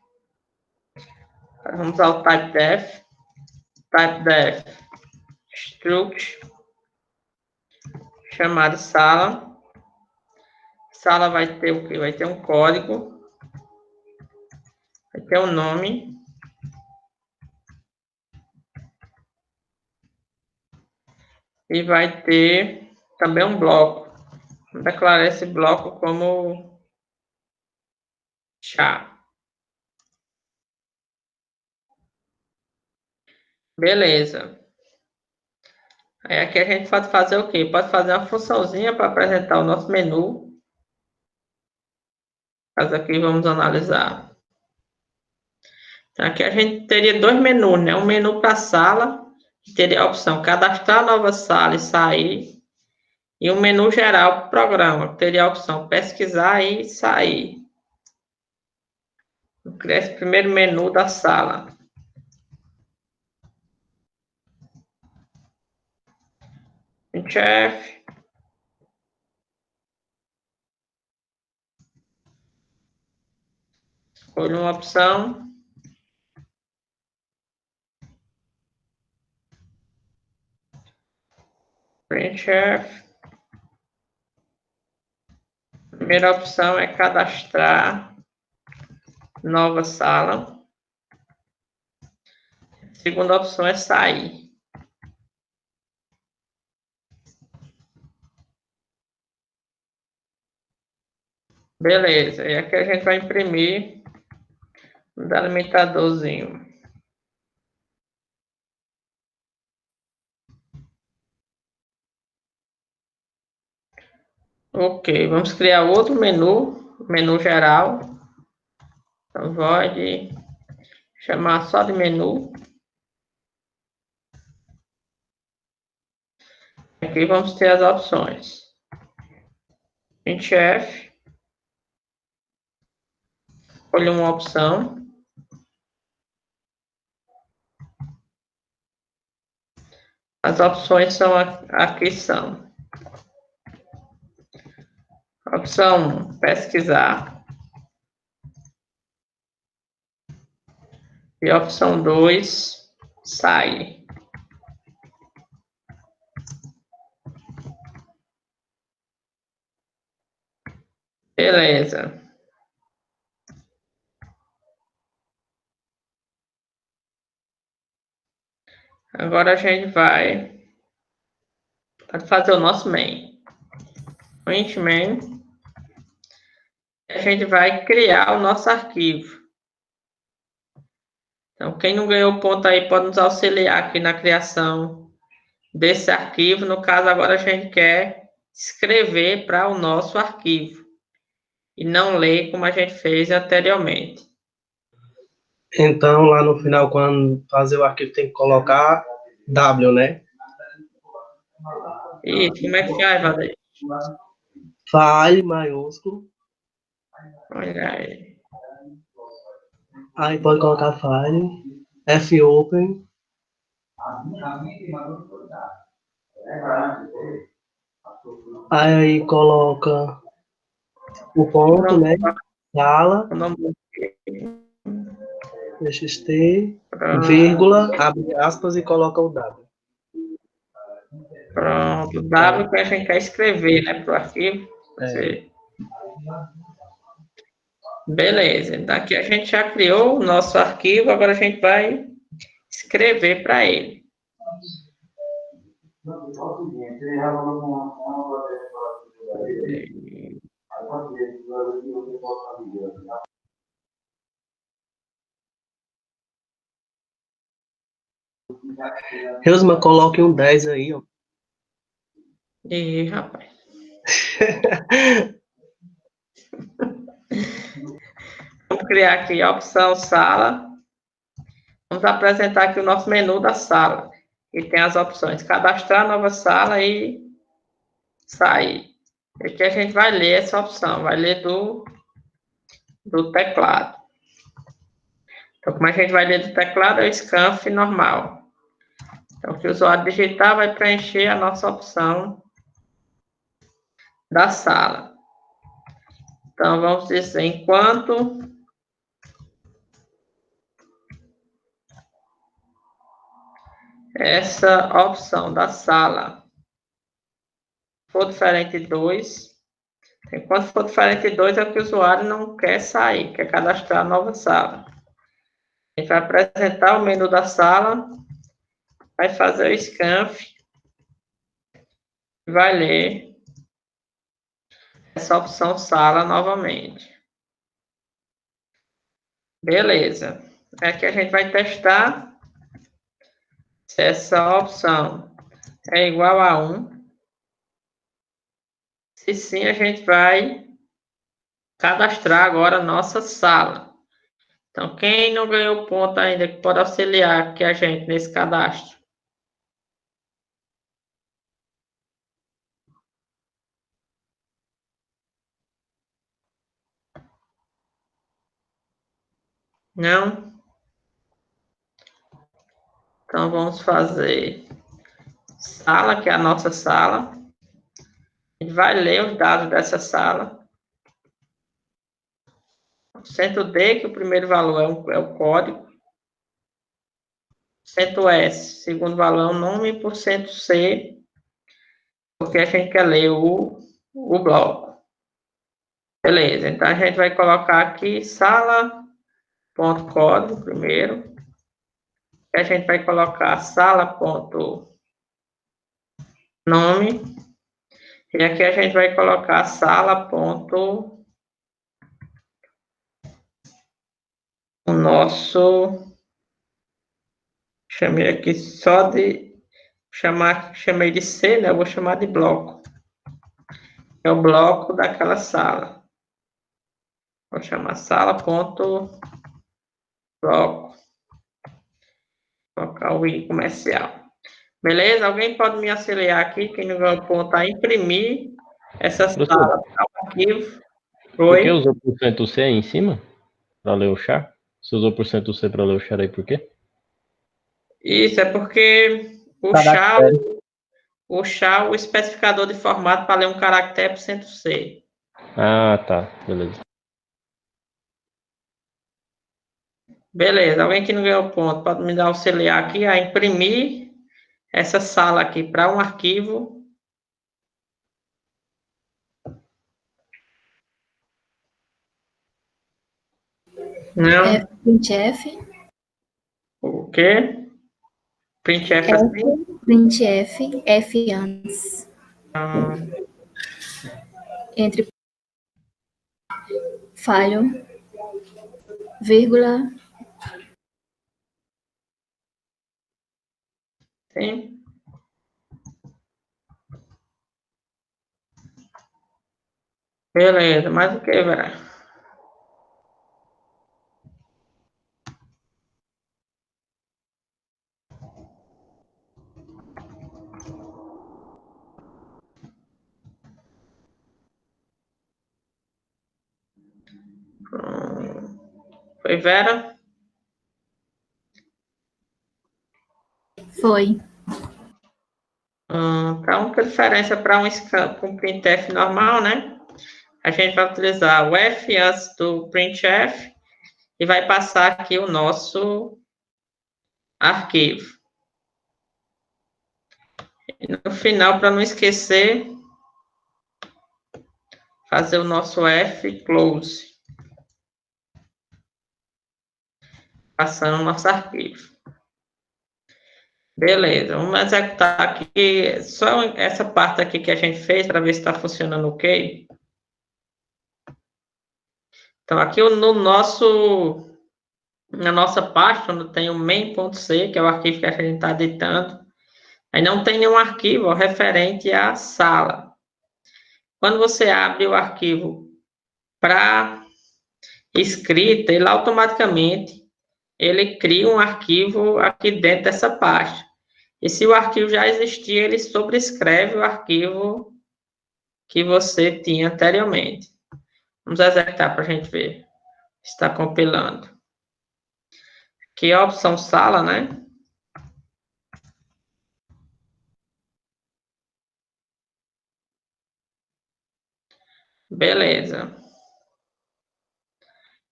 Vamos ao typedef, struct, chamado sala. Sala vai ter o quê? Vai ter um código, vai ter um nome. E vai ter também um bloco. Vamos declarar esse bloco como chá. Beleza. Aí aqui a gente pode fazer o quê? Pode fazer uma funçãozinha para apresentar o nosso menu. Mas aqui vamos analisar. Então, aqui a gente teria dois menus, né? Um menu para a sala, que teria a opção cadastrar nova sala e sair. E um menu geral para o programa, que teria a opção pesquisar e sair. Vou criar esse primeiro menu da sala. Chef. Escolho uma opção. Printf. Primeira opção é cadastrar nova sala. Segunda opção é sair. Beleza, e aqui a gente vai imprimir um delimitadorzinho. Ok, vamos criar outro menu geral. Então, pode chamar só de menu. Aqui vamos ter as opções. Printf. Escolha uma opção. As opções são aqui são. Opção 1, pesquisar. E opção 2, sai. Beleza. Agora a gente vai fazer o nosso main. Print main. A gente vai criar o nosso arquivo. Então, quem não ganhou ponto aí pode nos auxiliar aqui na criação desse arquivo. No caso, agora a gente quer escrever para o nosso arquivo e não ler como a gente fez anteriormente. Então, lá no final, quando fazer o arquivo, tem que colocar W, né? Isso, como é que faz, Valdir? File maiúsculo. Olha aí. Aí pode colocar file, fopen. Aí coloca o ponto, né? Sala, txt, vírgula, abre aspas e coloca o W. Pronto, o W que a gente quer escrever, né, para o arquivo. Beleza, então aqui a gente já criou o nosso arquivo, agora a gente vai escrever para ele. Reusma, coloque um 10 aí, ó. Ih, rapaz. Vamos criar aqui a opção sala. Vamos apresentar aqui o nosso menu da sala. E tem as opções cadastrar nova sala e sair. Aqui a gente vai ler essa opção, vai ler do teclado. Então, como a gente vai ler do teclado, é o scanf normal. Então, que o usuário digitar vai preencher a nossa opção da sala. Então, vamos dizer, enquanto essa opção da sala for diferente de 2, enquanto for diferente de 2 é o que o usuário não quer sair, quer cadastrar a nova sala. A gente vai apresentar o menu da sala, vai fazer o scanf, e vai ler essa opção sala novamente. Beleza. Aqui a gente vai testar se essa opção é igual a 1. Se sim, a gente vai cadastrar agora a nossa sala. Então, quem não ganhou ponto ainda, que pode auxiliar aqui a gente nesse cadastro? Não? Então, vamos fazer sala, que é a nossa sala. A gente vai ler os dados dessa sala. Centro D, que o primeiro valor é o código. Centro S, segundo valor é o nome. Por cento C, porque a gente quer ler o bloco. Beleza, então a gente vai colocar aqui sala.código primeiro. A gente vai colocar sala.nome. E aqui a gente vai colocar sala.o nosso. Chamei aqui só de. Chamei de C, né? Eu vou chamar de bloco. É o bloco daquela sala. Vou chamar sala.bloco. Colocar o I comercial. Beleza? Alguém pode me auxiliar aqui? Quem não vai apontar, imprimir essa sala para o arquivo. Por que usou o C aí em cima? para ler o char? Você usou porcento C para ler o char aí por quê? Isso é porque Caractere. o especificador de formato para ler um caractere %C. Ah, tá. Beleza. Beleza, alguém que não ganhou ponto, pode me dar auxiliar aqui a imprimir essa sala aqui para um arquivo. Não, Printf. o quê? Printf F, assim? printf, F antes. Entre falho, vírgula. Sim. Beleza, mais o que, Vera? Foi Vera? Foi. A única diferença para um printf normal, né? A gente vai utilizar o F antes do printf e vai passar aqui o nosso arquivo. E no final, para não esquecer, fazer o nosso F close. Passando o nosso arquivo. Beleza, vamos executar aqui só essa parte aqui que a gente fez para ver se está funcionando ok. Então, aqui na nossa pasta, onde tem o main.c, que é o arquivo que a gente está editando, aí não tem nenhum arquivo referente à sala. Quando você abre o arquivo para escrita, ele automaticamente ele cria um arquivo aqui dentro dessa pasta. E se o arquivo já existir, ele sobrescreve o arquivo que você tinha anteriormente. Vamos executar para a gente ver. Está compilando. Aqui é a opção sala, né? Beleza.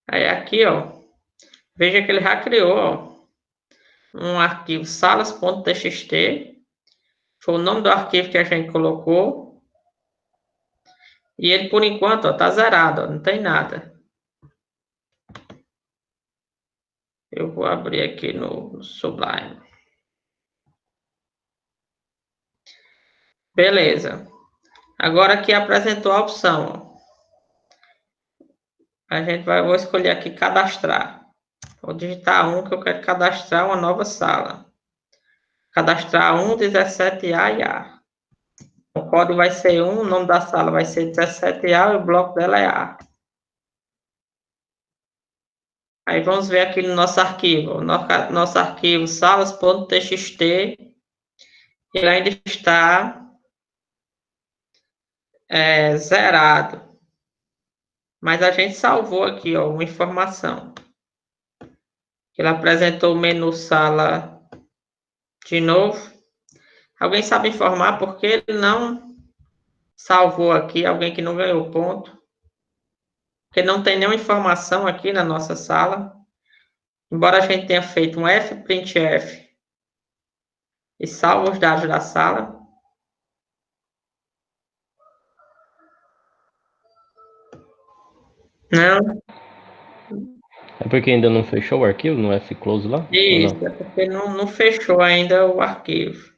Aí aqui, ó. Veja que ele já criou, ó, um arquivo salas.txt. Foi o nome do arquivo que a gente colocou. E ele, por enquanto, ó, tá zerado, ó, não tem nada. Eu vou abrir aqui no Sublime. Beleza. Agora aqui apresentou a opção, ó. Vou escolher aqui cadastrar. Vou digitar que eu quero cadastrar uma nova sala. Cadastrar 17A e A. O código vai ser 1, o nome da sala vai ser 17A e o bloco dela é A. Aí vamos ver aqui no nosso arquivo. Nosso arquivo salas.txt, ele ainda está zerado. Mas a gente salvou aqui, ó, uma informação. Ele apresentou o menu sala de novo. Alguém sabe informar por que ele não salvou aqui? Alguém que não ganhou ponto? Porque não tem nenhuma informação aqui na nossa sala. Embora a gente tenha feito um fprintf e salvo os dados da sala. Não. É porque ainda não fechou o arquivo no F-close lá? Isso, é porque não fechou ainda o arquivo.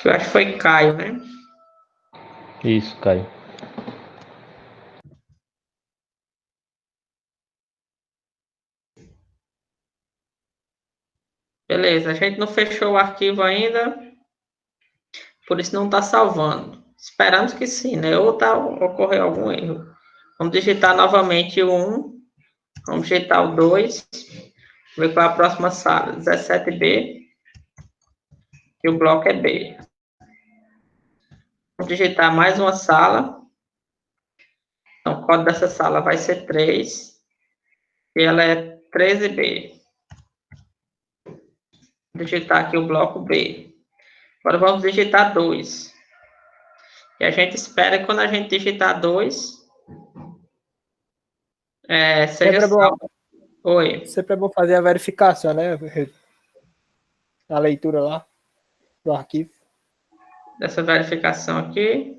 Que eu acho que foi Caio, né? Isso, Caio. Beleza, a gente não fechou o arquivo ainda, por isso não está salvando. Esperamos que sim, né? Ou ocorreu algum erro. Vamos digitar novamente o 1, vamos digitar o 2, ver qual é a próxima sala, 17B, e o bloco é B. Vamos digitar mais uma sala. Então, o código dessa sala vai ser 3. E ela é 13B. Vou digitar aqui o bloco B. Agora vamos digitar 2. E a gente espera que quando a gente digitar 2, seja salvo. Oi. Sempre é bom fazer a verificação, né? A leitura lá do arquivo. Dessa verificação aqui.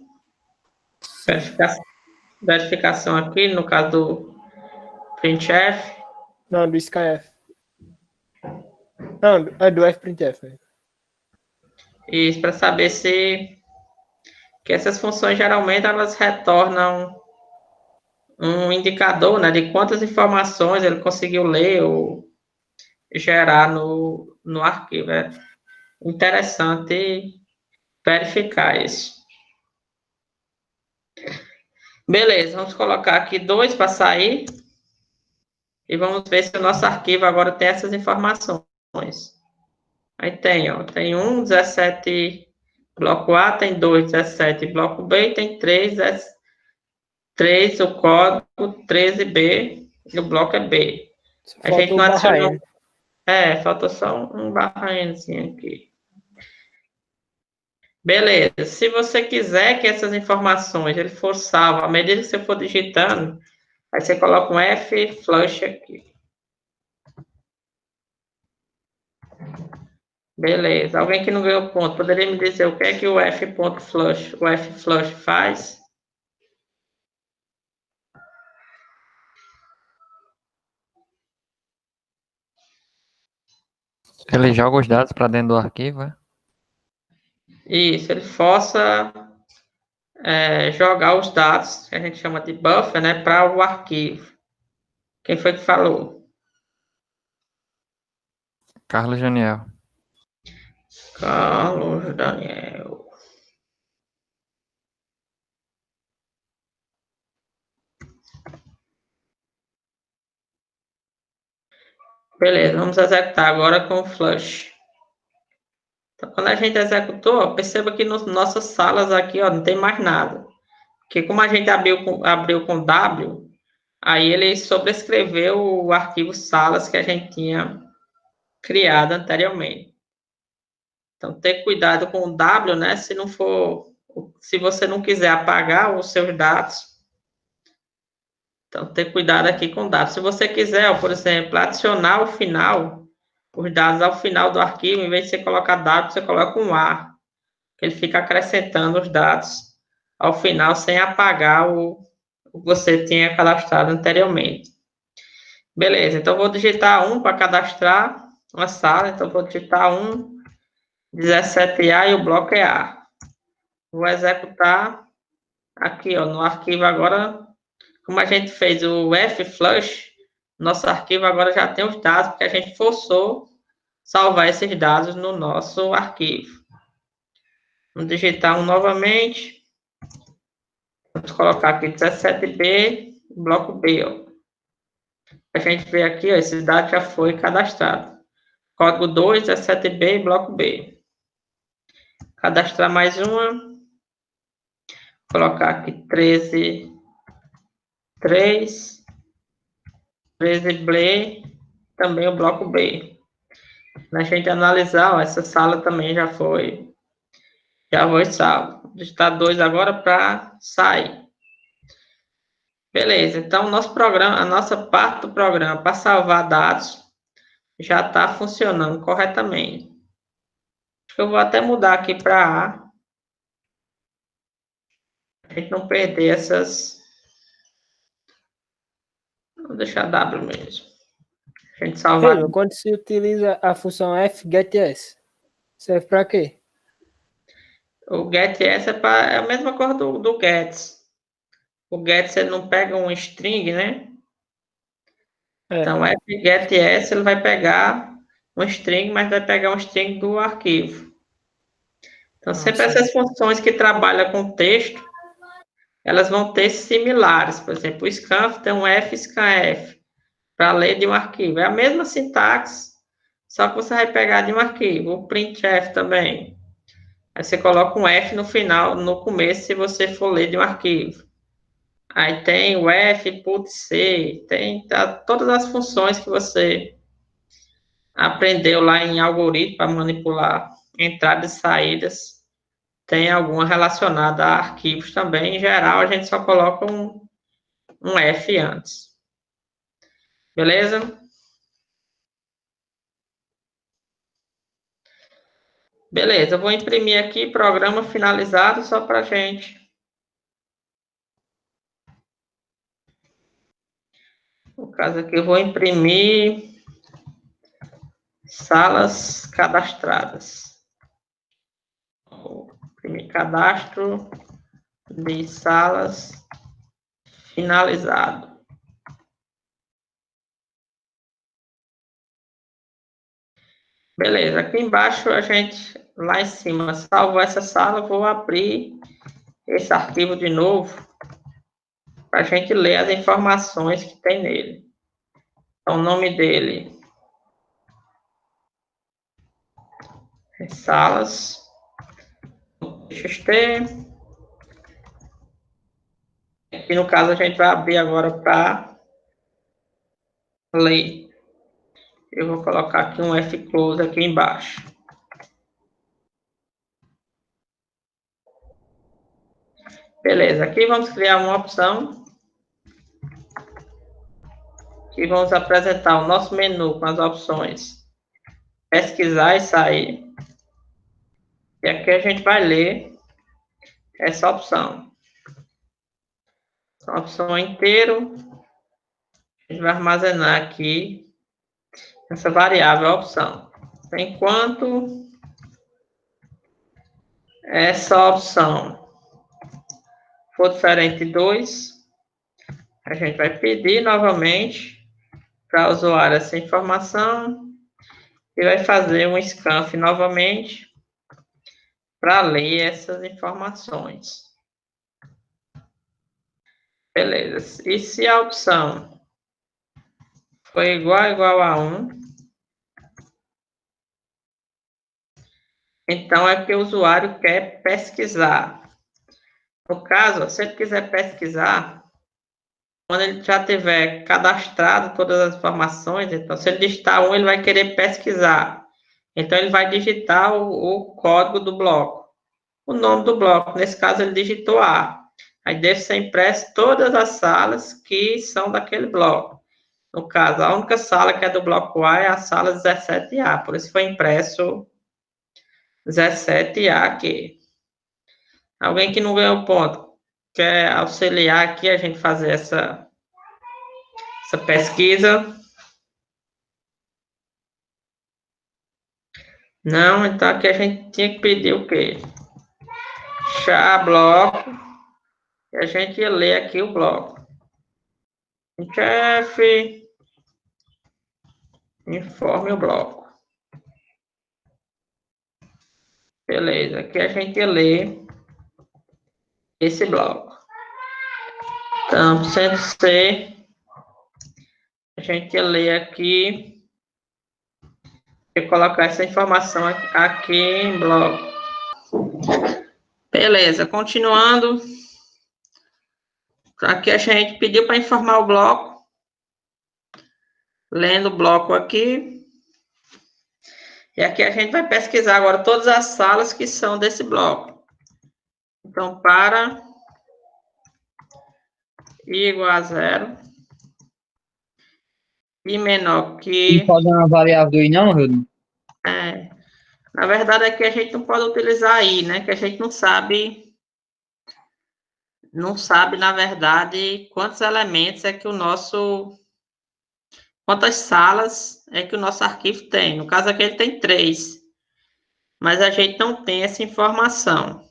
Verificação aqui, no caso do printf. Não, do SkyF. Não, é do fprintf. E para saber que essas funções geralmente elas retornam um indicador, né, de quantas informações ele conseguiu ler ou gerar no arquivo. É interessante verificar isso. Beleza, vamos colocar aqui 2 para sair. E vamos ver se o nosso arquivo agora tem essas informações. Aí tem, ó, tem 1, 17, bloco A, tem 2, 17, bloco B, e tem 3, o código 13B, e o bloco é B. A gente não adicionou. Faltou só um barra Nzinho aqui. Beleza. Se você quiser que essas informações ele for salvo, à medida que você for digitando, aí você coloca um F-flush aqui. Beleza. Alguém que não ganhou ponto, poderia me dizer o que é que o F-flush faz? Ele joga os dados para dentro do arquivo, é? Isso, ele força jogar os dados, que a gente chama de buffer, né, para o arquivo. Quem foi que falou? Carlos Daniel. Carlos Daniel. Beleza, vamos executar agora com o flush. Então, quando a gente executou, ó, perceba que nas nossas salas aqui, ó, não tem mais nada. Porque como a gente abriu com W, aí ele sobrescreveu o arquivo salas que a gente tinha criado anteriormente. Então, ter cuidado com o W, né? Se você não quiser apagar os seus dados, então ter cuidado aqui com o W. Se você quiser, ó, por exemplo, adicionar ao final, os dados ao final do arquivo, em vez de você colocar W, você coloca um A. Ele fica acrescentando os dados ao final, sem apagar o que você tinha cadastrado anteriormente. Beleza, então vou digitar 1 para cadastrar uma sala. Então vou digitar 1, 17A e o bloco é A. Vou executar aqui, ó, no arquivo agora. Como a gente fez o F-flush, nosso arquivo agora já tem os dados, porque a gente forçou salvar esses dados no nosso arquivo. Vamos digitar 1 novamente. Vamos colocar aqui 17B, bloco B, ó. A gente vê aqui, ó, esses dados já foi cadastrado. Código 2, 17B, bloco B. Cadastrar mais uma. Colocar aqui 13, 13B, também o bloco B. Na gente analisar, ó, essa sala também já foi salvo. Vou digitar 2 agora para sair. Beleza, então nosso programa, a nossa parte do programa para salvar dados já está funcionando corretamente. Acho que eu vou até mudar aqui para A. A gente não perder essas. Vou deixar W mesmo. A gente salvar. Quando se utiliza a função fgets, serve para quê? O getS é a mesma coisa do gets. O gets ele não pega um string, né? Então, o fgets ele vai pegar um string, mas vai pegar um string do arquivo. Então, sempre essas funções que trabalham com texto, elas vão ter similares. Por exemplo, o scanf tem um fscanf para ler de um arquivo. É a mesma sintaxe, só que você vai pegar de um arquivo. O printf também. Aí você coloca um F no final, no começo, se você for ler de um arquivo. Aí tem o F, input C, tem todas as funções que você aprendeu lá em algoritmo para manipular entradas e saídas. Tem alguma relacionada a arquivos também. Em geral, a gente só coloca um F antes. Beleza? Beleza, eu vou imprimir aqui programa finalizado só para gente. No caso aqui, eu vou imprimir salas cadastradas. Vou imprimir cadastro de salas finalizado. Beleza, aqui embaixo a gente, lá em cima, salvou essa sala, vou abrir esse arquivo de novo, para a gente ler as informações que tem nele. Então, o nome dele é salas.txt. Aqui no caso a gente vai abrir agora para ler. Eu vou colocar aqui um F-close aqui embaixo. Beleza, aqui vamos criar uma opção. Aqui vamos apresentar o nosso menu com as opções pesquisar e sair. E aqui a gente vai ler essa opção. A opção inteiro. A gente vai armazenar aqui essa variável opção. Enquanto essa opção for diferente de 2, a gente vai pedir novamente para o usuário essa informação e vai fazer um scanf novamente para ler essas informações. Beleza. E se a opção for igual a 1, então é que o usuário quer pesquisar. No caso, se ele quiser pesquisar, quando ele já tiver cadastrado todas as informações, então se ele digitar 1, ele vai querer pesquisar. Então ele vai digitar o código do bloco, o nome do bloco. Nesse caso ele digitou A. Aí deve ser impresso todas as salas que são daquele bloco. No caso, a única sala que é do bloco A é a sala 17A, por isso foi impresso 17A aqui. Alguém que não ganhou ponto, quer auxiliar aqui a gente fazer essa pesquisa? Não, então aqui a gente tinha que pedir o quê? Char bloco, e a gente ia ler aqui o bloco. Chefe, informe o bloco. Beleza, aqui a gente ia ler esse bloco. Então, sendo C, a gente ia ler aqui e colocar essa informação aqui em bloco. Beleza, continuando. Aqui a gente pediu para informar o bloco. Lendo o bloco aqui. E aqui a gente vai pesquisar agora todas as salas que são desse bloco. Então, para i igual a 0 e menor que... Não pode uma variável do i não, Rodrigo? Na verdade, aqui a gente não pode utilizar i, né? Que a gente não sabe, na verdade, quantos elementos é que quantas salas é que o nosso arquivo tem. No caso aqui ele tem 3, mas a gente não tem essa informação.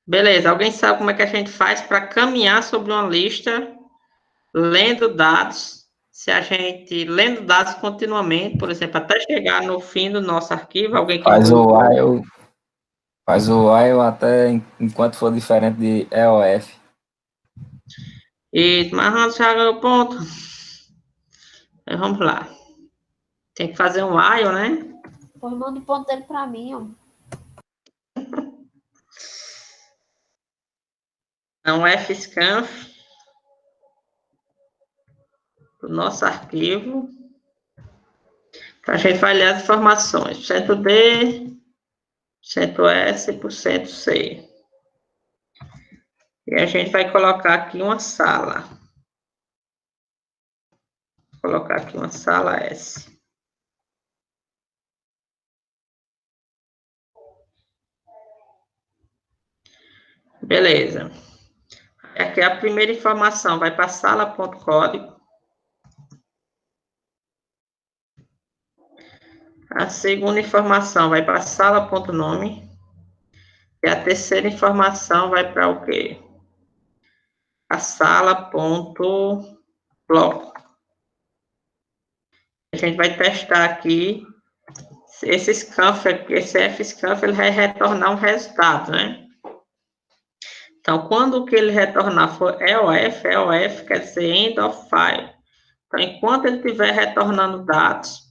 Beleza, alguém sabe como é que a gente faz para caminhar sobre uma lista lendo dados? Se a gente lendo dados continuamente, por exemplo, até chegar no fim do nosso arquivo, alguém que Faz o while até enquanto for diferente de EOF. E mas já ganhou ponto. Então, vamos lá. Tem que fazer um while, né? Pois manda o ponto dele pra mim, ó. Então, fscanf do nosso arquivo. Então, a gente vai ler as informações. %D, %S, %C. E a gente vai colocar aqui uma sala. Vou colocar aqui uma sala S. Beleza. Aqui a primeira informação vai para sala.código. A segunda informação vai para sala.nome. E a terceira informação vai para o quê? A sala.bloco. A gente vai testar aqui esse scanf, esse fscanf, ele vai retornar um resultado, né? Então, quando o que ele retornar for EOF quer dizer end of file. Então, enquanto ele estiver retornando dados,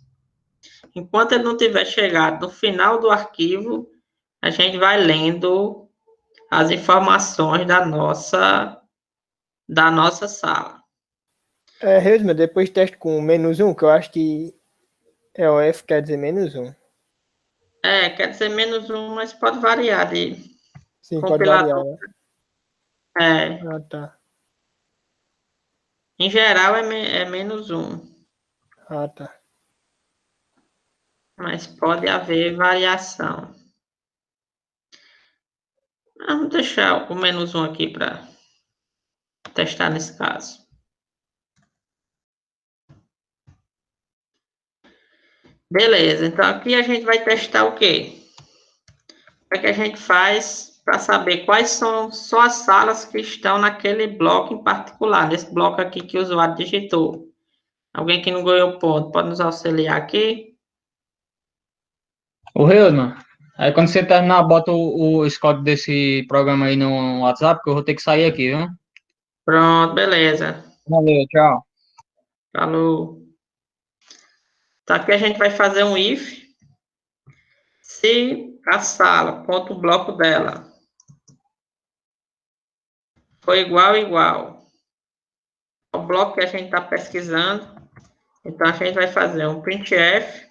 enquanto ele não tiver chegado no final do arquivo, a gente vai lendo as informações da nossa sala. Resumo, depois teste com -1, que eu acho que EOF quer dizer -1. Quer dizer -1, mas pode variar de Sim, pode variar, né? Ah, tá. Em geral é -1. Ah, tá. Mas pode haver variação. Vamos deixar o -1 aqui para testar nesse caso. Beleza, então aqui a gente vai testar o quê? O que a gente faz para saber quais são só as salas que estão naquele bloco em particular, nesse bloco aqui que o usuário digitou. Alguém que não ganhou ponto, pode nos auxiliar aqui? O Reusman, aí quando você terminar, bota esse código desse programa aí no WhatsApp, que eu vou ter que sair aqui, viu? Pronto, beleza. Valeu, tchau. Falou. Então aqui a gente vai fazer um if. Se a sala, ponto bloco dela, for igual ao bloco que a gente está pesquisando, então a gente vai fazer um printf.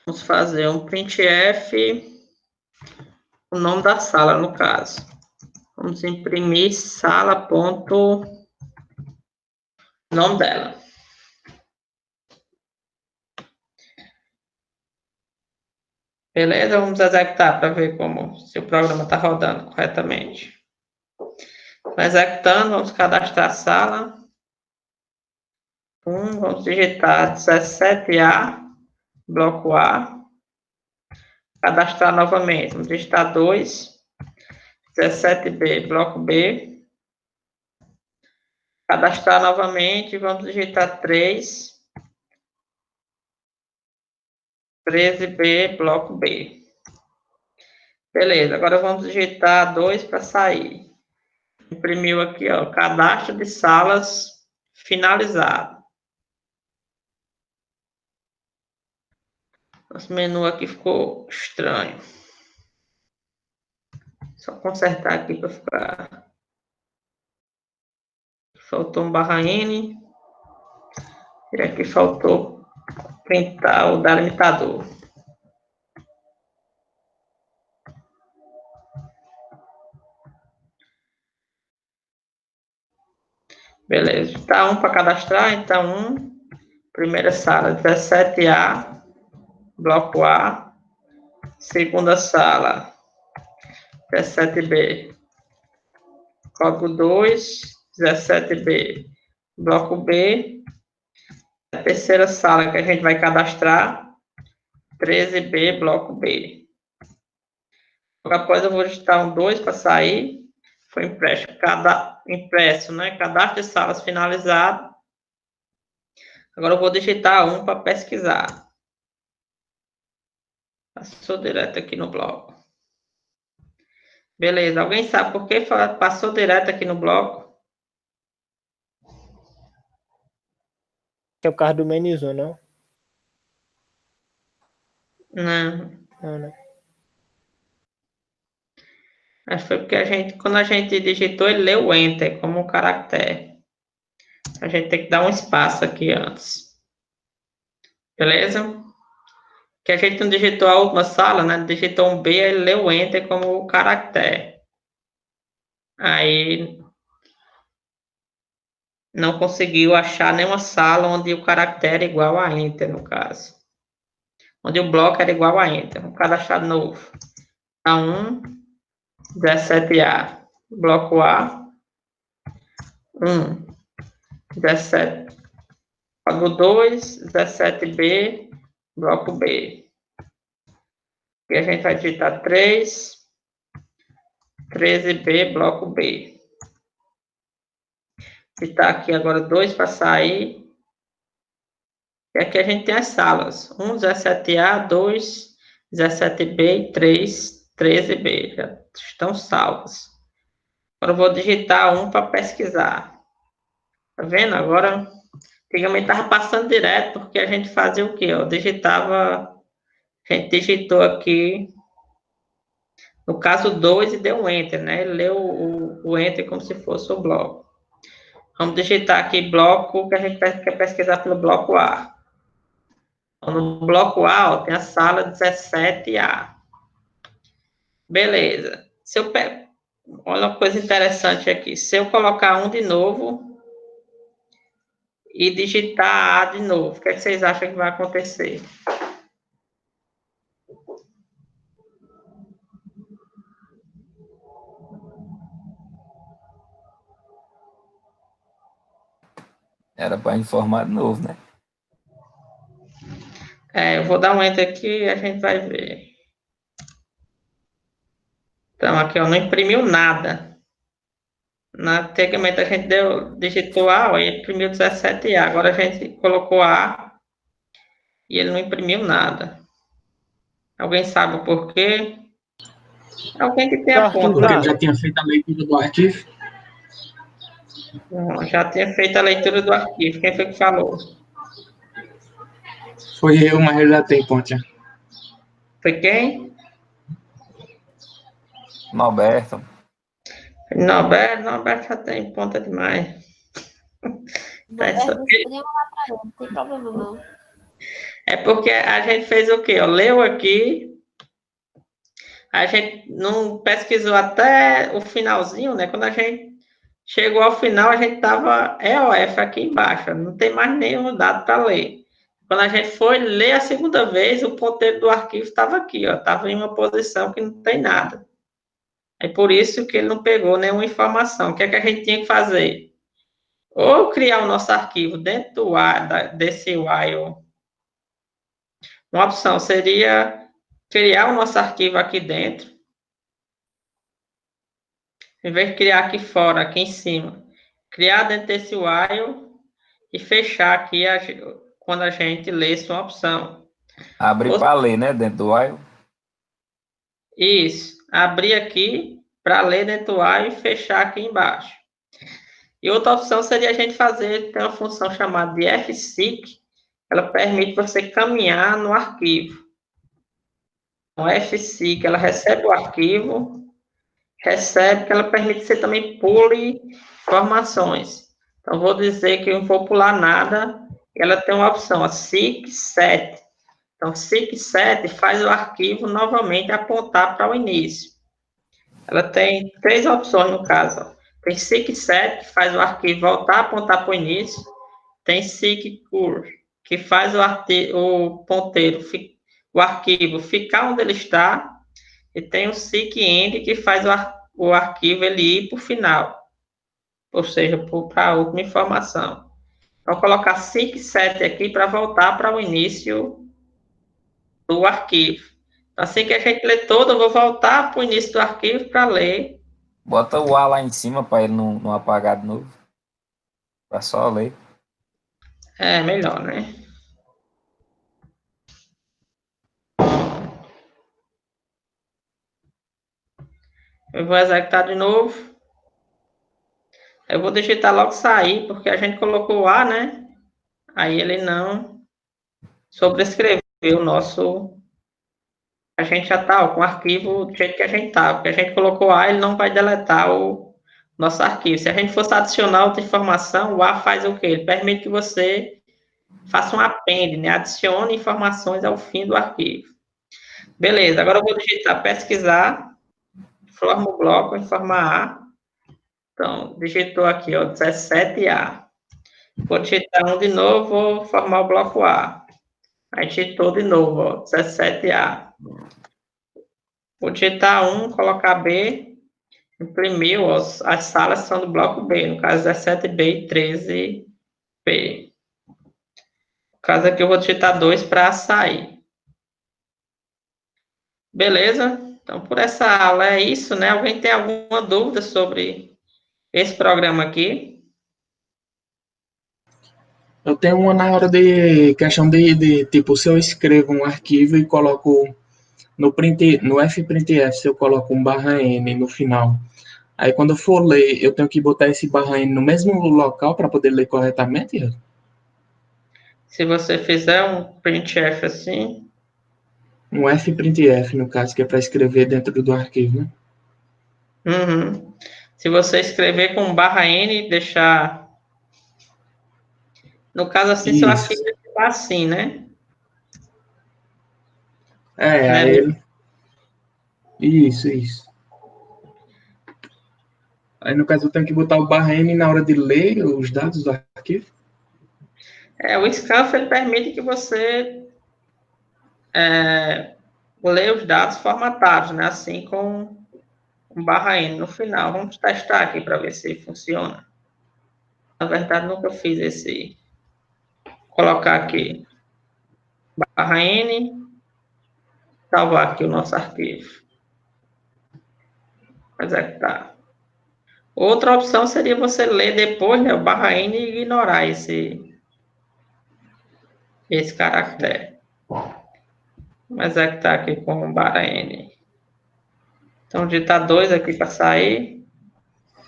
Vamos fazer um printf, o nome da sala, no caso. Vamos imprimir sala, ponto, nome dela. Beleza? Vamos executar para ver se o programa está rodando corretamente. Executando, vamos cadastrar a sala. Vamos digitar 17A, bloco A. Cadastrar novamente, vamos digitar 2, 17B, bloco B. Cadastrar novamente, vamos digitar 3, 13B, bloco B. Beleza, agora vamos digitar 2 para sair. Imprimiu aqui, ó, cadastro de salas finalizado. Nosso menu aqui ficou estranho. Só consertar aqui para ficar. Faltou um /N. E aqui faltou printar o delimitador. Beleza, está 1 para cadastrar, então 1. Primeira sala, 17A, bloco A. Segunda sala, 17B, código 2, 17B, bloco B. A terceira sala que a gente vai cadastrar, 13B, bloco B. Após eu vou digitar um 2 para sair. Foi impresso, né? Cadastro de salas finalizado. Agora eu vou digitar 1 para pesquisar. Passou direto aqui no bloco. Beleza, alguém sabe por que passou direto aqui no bloco? É o carro do menuzinho, não? Não. Não, não. Acho que foi porque quando a gente digitou, ele leu o Enter como um caractere. A gente tem que dar um espaço aqui antes. Beleza? Que a gente não digitou a última sala, né? Digitou um B, ele leu o Enter como caractere. Aí não conseguiu achar nenhuma sala onde o caractere é igual a Enter, no caso. Onde o bloco era igual a Enter. Um cadastro novo. A1, 17A. Bloco A. 1, 17. Código 2, 17B. Bloco B. E a gente vai digitar 3, 13B, bloco B. Digitar aqui agora 2 para sair. E aqui a gente tem as salas. 1, 17A, 2, 17B e 3, 13B. Já estão salvas. Agora eu vou digitar 1 para pesquisar. Tá vendo? Agora, antigamente estava passando direto, porque a gente fazia o quê? Eu digitava, a gente digitou aqui, no caso 2 e deu um Enter, né? Ele leu o Enter como se fosse o bloco. Vamos digitar aqui bloco, que a gente quer pesquisar pelo bloco A. Então, no bloco A, ó, tem a sala 17A. Beleza. Se eu pego, olha uma coisa interessante aqui. Se eu colocar 1 de novo e digitar A de novo, o que vocês acham que vai acontecer? Era para informar de novo, né? Eu vou dar um Enter aqui e a gente vai ver. Então, aqui, ó, não imprimiu nada. Antigamente a gente digitou A, ó, e imprimiu 17A. Agora a gente colocou A e ele não imprimiu nada. Alguém sabe o porquê? Alguém que tem a ponta. Porque ele já tinha feito a leitura do arquivo. Não, já tinha feito a leitura do arquivo. Quem foi que falou? Foi eu, mas eu já tenho ponte. Foi quem? Norberto. Norberto já tem ponta demais. Você podia mandar para ele, não tem problema não. É porque a gente fez o quê? Leu aqui, a gente não pesquisou até o finalzinho, né? Quando a gente chegou ao final, a gente estava EOF aqui embaixo, não tem mais nenhum dado para ler. Quando a gente foi ler a segunda vez, o ponteiro do arquivo estava aqui, ó, estava em uma posição que não tem nada. É por isso que ele não pegou nenhuma informação. O que é que a gente tinha que fazer? Ou criar o nosso arquivo dentro desse while. Uma opção seria criar o nosso arquivo aqui dentro, em vez de criar aqui fora, aqui em cima. Criar dentro desse while e fechar aqui quando a gente lesse uma opção. Abrir para ler, né? Dentro do while. Isso. Abrir aqui para ler dentro do while e fechar aqui embaixo. E outra opção seria a gente ter uma função chamada de fseek. Ela permite você caminhar no arquivo. Então, fseek, ela recebe o arquivo, recebe que ela permite que você também pule informações. Então, vou dizer que eu não vou pular nada. Ela tem uma opção, a seek set. Então, seek set faz o arquivo novamente apontar para o início. Ela tem 3 opções no caso. Ó. Tem seek set, que faz o arquivo voltar a apontar para o início. Tem seek cur, que faz o ponteiro, o arquivo ficar onde ele está. E tem o seek end, que faz o arquivo ele ir para o final. Ou seja, para a última informação. Então, colocar seek set aqui para voltar para o início do arquivo. Assim que a gente lê todo, eu vou voltar para o início do arquivo para ler. Bota o A lá em cima para ele não apagar de novo. Para só ler. É melhor, né? Eu vou executar de novo. Eu vou digitar logo sair, porque a gente colocou o A, né? Aí ele não sobrescreveu o nosso a gente já tá com o arquivo do jeito que a gente tá, porque a gente colocou A, ele não vai deletar o nosso arquivo. Se a gente fosse adicionar outra informação, o A faz o quê? Ele permite que você faça um append, né? Adicione informações ao fim do arquivo. Beleza, agora eu vou digitar pesquisar, forma o bloco em forma A. Então, digitou aqui, ó, 17A. Vou digitar um de novo, vou formar o bloco A. Aí digitou de novo, ó, 17A. Vou digitar 1, colocar B, imprimiu, ó, as salas são do bloco B, no caso 17B e 13B. No caso aqui eu vou digitar 2 para sair. Beleza? Então, por essa aula é isso, né? Alguém tem alguma dúvida sobre esse programa aqui? Eu tenho uma na hora de questão de tipo, se eu escrevo um arquivo e coloco no fprintf, se eu coloco um /n no final, aí quando eu for ler, eu tenho que botar esse /n no mesmo local para poder ler corretamente? Se você fizer um printf assim, Um fprintf, no caso, que é para escrever dentro do arquivo, né? uhum. Se você escrever com /n, deixar... No caso assim, seu arquivo está assim, né? Aí ele... Isso. Aí, no caso, eu tenho que botar o /n na hora de ler os dados do arquivo? O scanf, ele permite que você leia os dados formatados, né? Assim com um /n no final. Vamos testar aqui para ver se funciona. Na verdade, nunca fiz esse... Colocar aqui /n, salvar aqui o nosso arquivo. Executar. Outra opção seria você ler depois, né, o /n e ignorar esse caractere. Vamos executar aqui com o /n. Então, digitar 2 aqui para sair.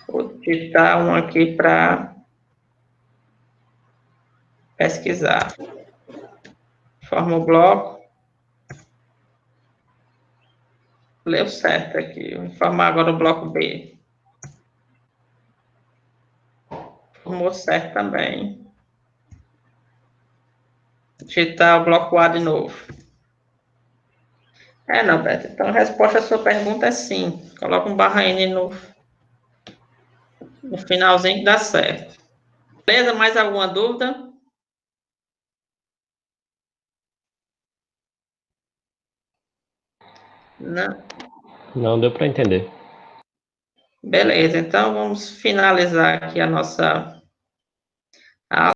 Vou digitar um aqui para pesquisar. Forma o bloco. Leu certo aqui. Vou formar agora o bloco B. Formou certo também. Digitar o bloco A de novo. Não, Beto. Então, a resposta à sua pergunta é sim. Coloca um /n no finalzinho que dá certo. Beleza? Mais alguma dúvida? Não. Não, deu para entender. Beleza. Então, vamos finalizar aqui a nossa aula.